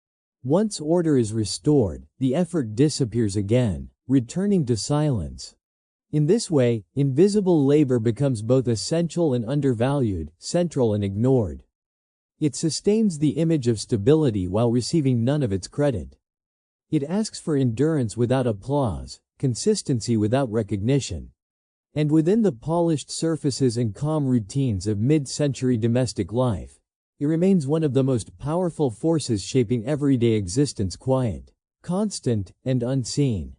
Once order is restored, the effort disappears again, returning to silence. In this way, invisible labor becomes both essential and undervalued, central and ignored. It sustains the image of stability while receiving none of its credit. It asks for endurance without applause, consistency without recognition. And within the polished surfaces and calm routines of mid-century domestic life, it remains one of the most powerful forces shaping everyday existence, quiet, constant, and unseen.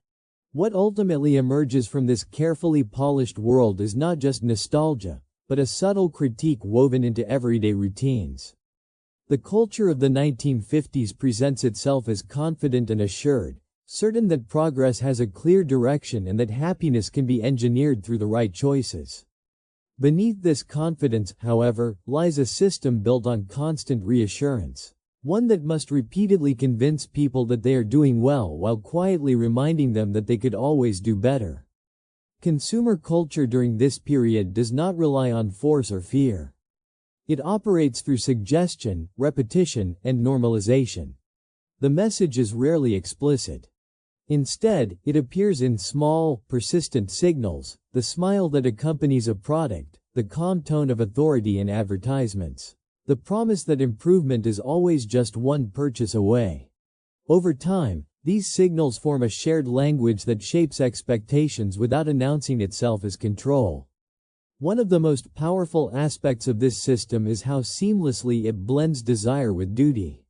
What ultimately emerges from this carefully polished world is not just nostalgia, but a subtle critique woven into everyday routines. The culture of the 1950s presents itself as confident and assured, certain that progress has a clear direction and that happiness can be engineered through the right choices. Beneath this confidence, however, lies a system built on constant reassurance, one that must repeatedly convince people that they are doing well while quietly reminding them that they could always do better. Consumer culture during this period does not rely on force or fear. It operates through suggestion, repetition, and normalization. The message is rarely explicit. Instead, it appears in small, persistent signals, the smile that accompanies a product, the calm tone of authority in advertisements, the promise that improvement is always just one purchase away. Over time, these signals form a shared language that shapes expectations without announcing itself as control. One of the most powerful aspects of this system is how seamlessly it blends desire with duty.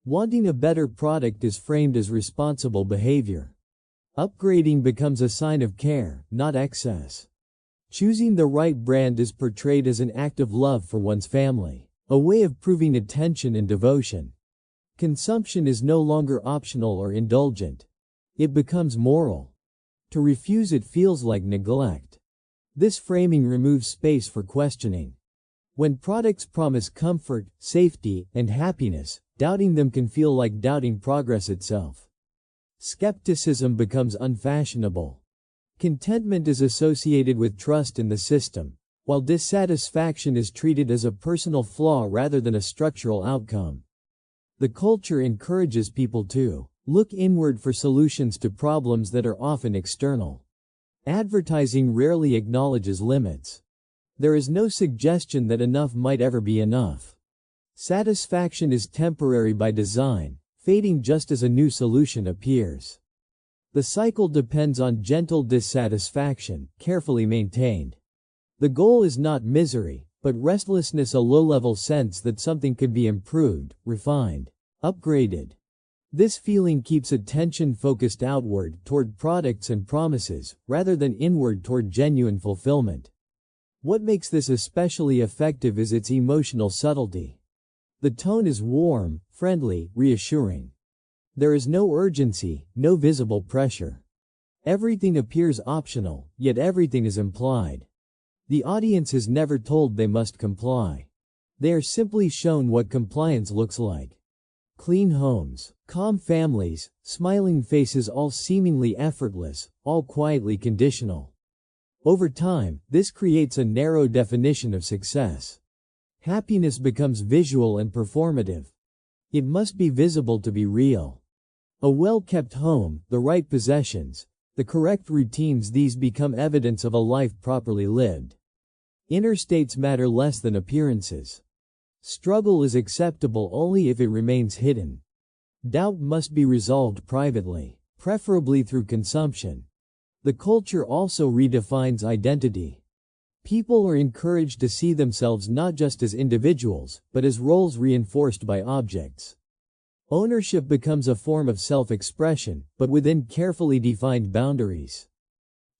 Wanting a better product is framed as responsible behavior. Upgrading becomes a sign of care, not excess. Choosing the right brand is portrayed as an act of love for one's family, a way of proving attention and devotion. Consumption is no longer optional or indulgent. It becomes moral. To refuse it feels like neglect. This framing removes space for questioning. When products promise comfort, safety, and happiness, doubting them can feel like doubting progress itself. Skepticism becomes unfashionable. Contentment is associated with trust in the system, while dissatisfaction is treated as a personal flaw rather than a structural outcome. The culture encourages people to look inward for solutions to problems that are often external. Advertising rarely acknowledges limits. There is no suggestion that enough might ever be enough. Satisfaction is temporary by design, fading just as a new solution appears. The cycle depends on gentle dissatisfaction, carefully maintained. The goal is not misery, but restlessness, a low-level sense that something could be improved, refined, upgraded. This feeling keeps attention focused outward toward products and promises, rather than inward toward genuine fulfillment. What makes this especially effective is its emotional subtlety. The tone is warm, friendly, reassuring. There is no urgency, no visible pressure. Everything appears optional, yet everything is implied. The audience is never told they must comply. They are simply shown what compliance looks like. Clean homes, calm families, smiling faces, all seemingly effortless, all quietly conditional. Over time, this creates a narrow definition of success. Happiness becomes visual and performative. It must be visible to be real. A well-kept home, the right possessions, the correct routines, these become evidence of a life properly lived. Inner states matter less than appearances. Struggle is acceptable only if it remains hidden. Doubt must be resolved privately, preferably through consumption. The culture also redefines identity. People are encouraged to see themselves not just as individuals, but as roles reinforced by objects. Ownership becomes a form of self-expression, but within carefully defined boundaries.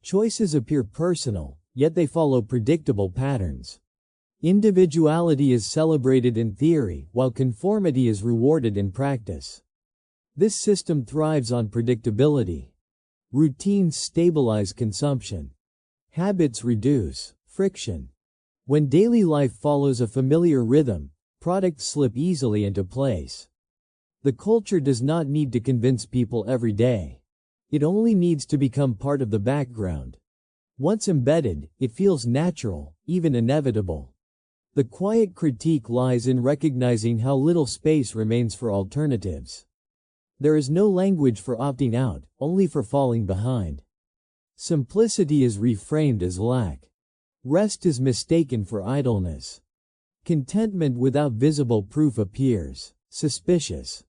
Choices appear personal, yet they follow predictable patterns. Individuality is celebrated in theory, while conformity is rewarded in practice. This system thrives on predictability. Routines stabilize consumption. Habits reduce friction. When daily life follows a familiar rhythm, products slip easily into place. The culture does not need to convince people every day. It only needs to become part of the background. Once embedded, it feels natural, even inevitable. The quiet critique lies in recognizing how little space remains for alternatives. There is no language for opting out, only for falling behind. Simplicity is reframed as lack. Rest is mistaken for idleness. Contentment without visible proof appears suspicious.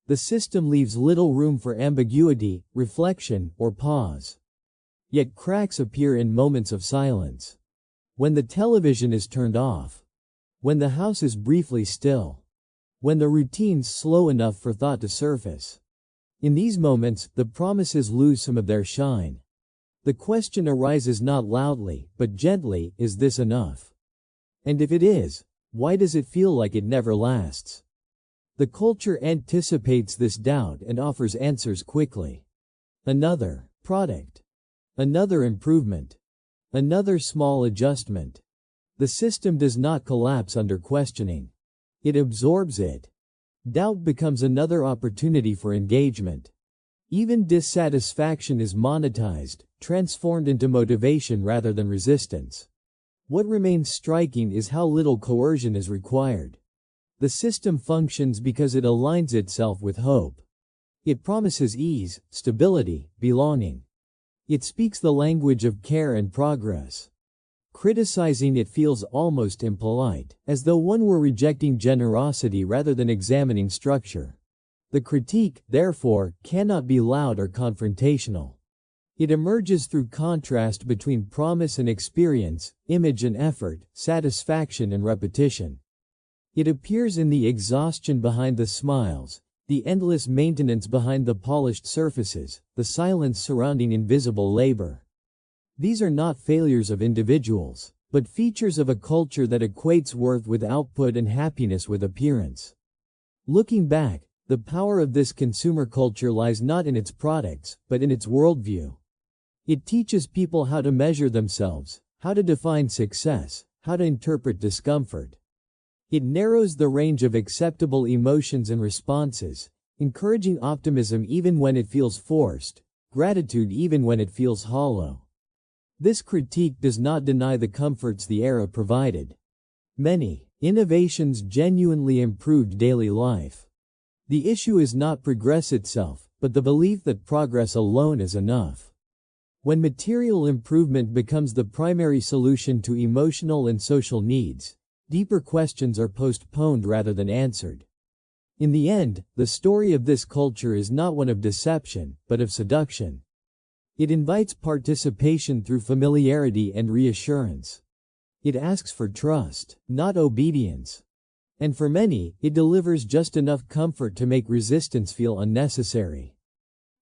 The system leaves little room for ambiguity, reflection, or pause. Yet cracks appear in moments of silence. When the television is turned off. When the house is briefly still. When the routine's slow enough for thought to surface. In these moments, the promises lose some of their shine. The question arises not loudly, but gently, is this enough? And if it is, why does it feel like it never lasts? The culture anticipates this doubt and offers answers quickly. Another product. Another improvement. Another small adjustment. The system does not collapse under questioning. It absorbs it. Doubt becomes another opportunity for engagement. Even dissatisfaction is monetized, transformed into motivation rather than resistance. What remains striking is how little coercion is required. The system functions because it aligns itself with hope. It promises ease, stability, belonging. It speaks the language of care and progress. Criticizing it feels almost impolite, as though one were rejecting generosity rather than examining structure. The critique, therefore, cannot be loud or confrontational. It emerges through contrast between promise and experience, image and effort, satisfaction and repetition. It appears in the exhaustion behind the smiles, the endless maintenance behind the polished surfaces, the silence surrounding invisible labor. These are not failures of individuals, but features of a culture that equates worth with output and happiness with appearance. Looking back, the power of this consumer culture lies not in its products, but in its worldview. It teaches people how to measure themselves, how to define success, how to interpret discomfort. It narrows the range of acceptable emotions and responses, encouraging optimism even when it feels forced, gratitude even when it feels hollow. This critique does not deny the comforts the era provided. Many innovations genuinely improved daily life. The issue is not progress itself, but the belief that progress alone is enough. When material improvement becomes the primary solution to emotional and social needs, deeper questions are postponed rather than answered. In the end, the story of this culture is not one of deception, but of seduction. It invites participation through familiarity and reassurance. It asks for trust, not obedience. And for many, it delivers just enough comfort to make resistance feel unnecessary.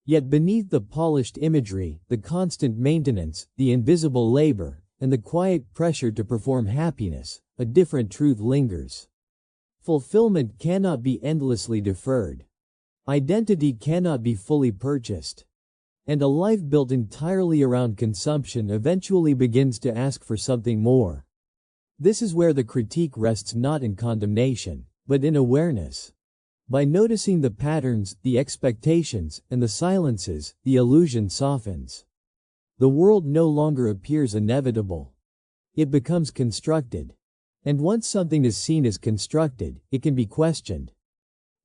Yet beneath the polished imagery, the constant maintenance, the invisible labor, and the quiet pressure to perform happiness, a different truth lingers. Fulfillment cannot be endlessly deferred. Identity cannot be fully purchased. And a life built entirely around consumption eventually begins to ask for something more. This is where the critique rests, not in condemnation, but in awareness. By noticing the patterns, the expectations, and the silences, the illusion softens. The world no longer appears inevitable. It becomes constructed. And once something is seen as constructed, it can be questioned.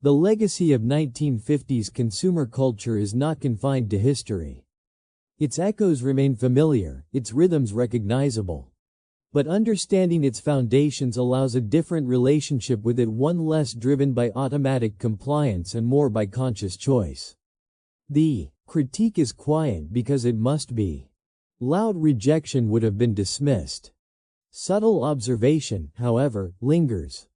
The legacy of 1950s consumer culture is not confined to history. Its echoes remain familiar, its rhythms recognizable. But understanding its foundations allows a different relationship with it, one less driven by automatic compliance and more by conscious choice. The critique is quiet because it must be. Loud rejection would have been dismissed. Subtle observation, however, lingers.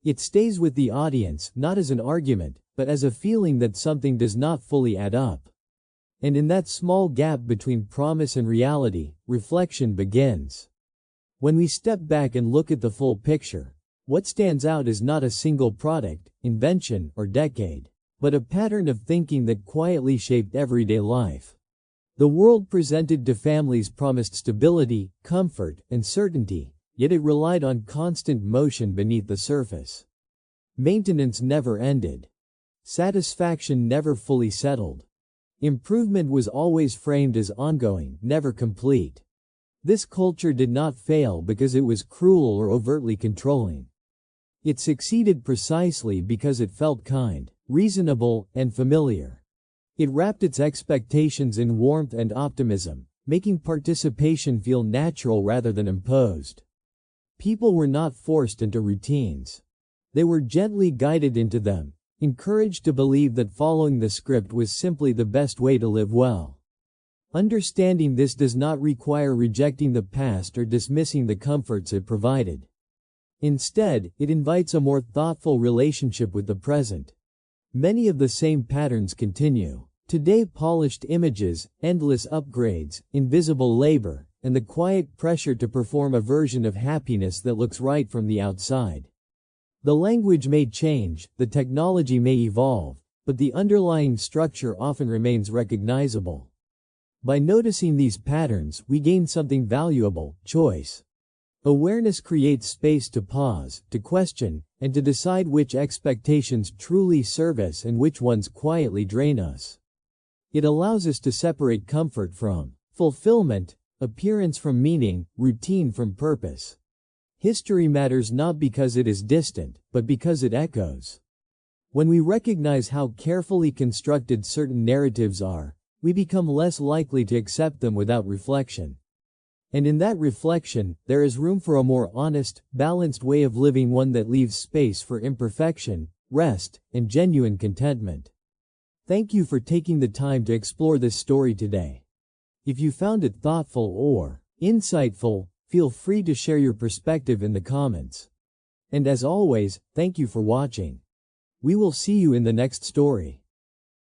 It stays with the audience, not as an argument, but as a feeling that something does not fully add up. And in that small gap between promise and reality, reflection begins. When we step back and look at the full picture, what stands out is not a single product, invention, or decade, but a pattern of thinking that quietly shaped everyday life. The world presented to families promised stability, comfort, and certainty, yet it relied on constant motion beneath the surface. Maintenance never ended. Satisfaction never fully settled. Improvement was always framed as ongoing, never complete. This culture did not fail because it was cruel or overtly controlling. It succeeded precisely because it felt kind, reasonable, and familiar. It wrapped its expectations in warmth and optimism, making participation feel natural rather than imposed. People were not forced into routines. They were gently guided into them, encouraged to believe that following the script was simply the best way to live well. Understanding this does not require rejecting the past or dismissing the comforts it provided. Instead, it invites a more thoughtful relationship with the present. Many of the same patterns continue. Today, polished images, endless upgrades, invisible labor, and the quiet pressure to perform a version of happiness that looks right from the outside. The language may change, the technology may evolve, but the underlying structure often remains recognizable. By noticing these patterns, we gain something valuable: choice. Awareness creates space to pause, to question, and to decide which expectations truly serve us and which ones quietly drain us. It allows us to separate comfort from fulfillment, appearance from meaning, routine from purpose. History matters not because it is distant, but because it echoes. When we recognize how carefully constructed certain narratives are, we become less likely to accept them without reflection. And in that reflection, there is room for a more honest, balanced way of living, one that leaves space for imperfection, rest, and genuine contentment. Thank you for taking the time to explore this story today. If you found it thoughtful or insightful, feel free to share your perspective in the comments. And as always, thank you for watching. We will see you in the next story.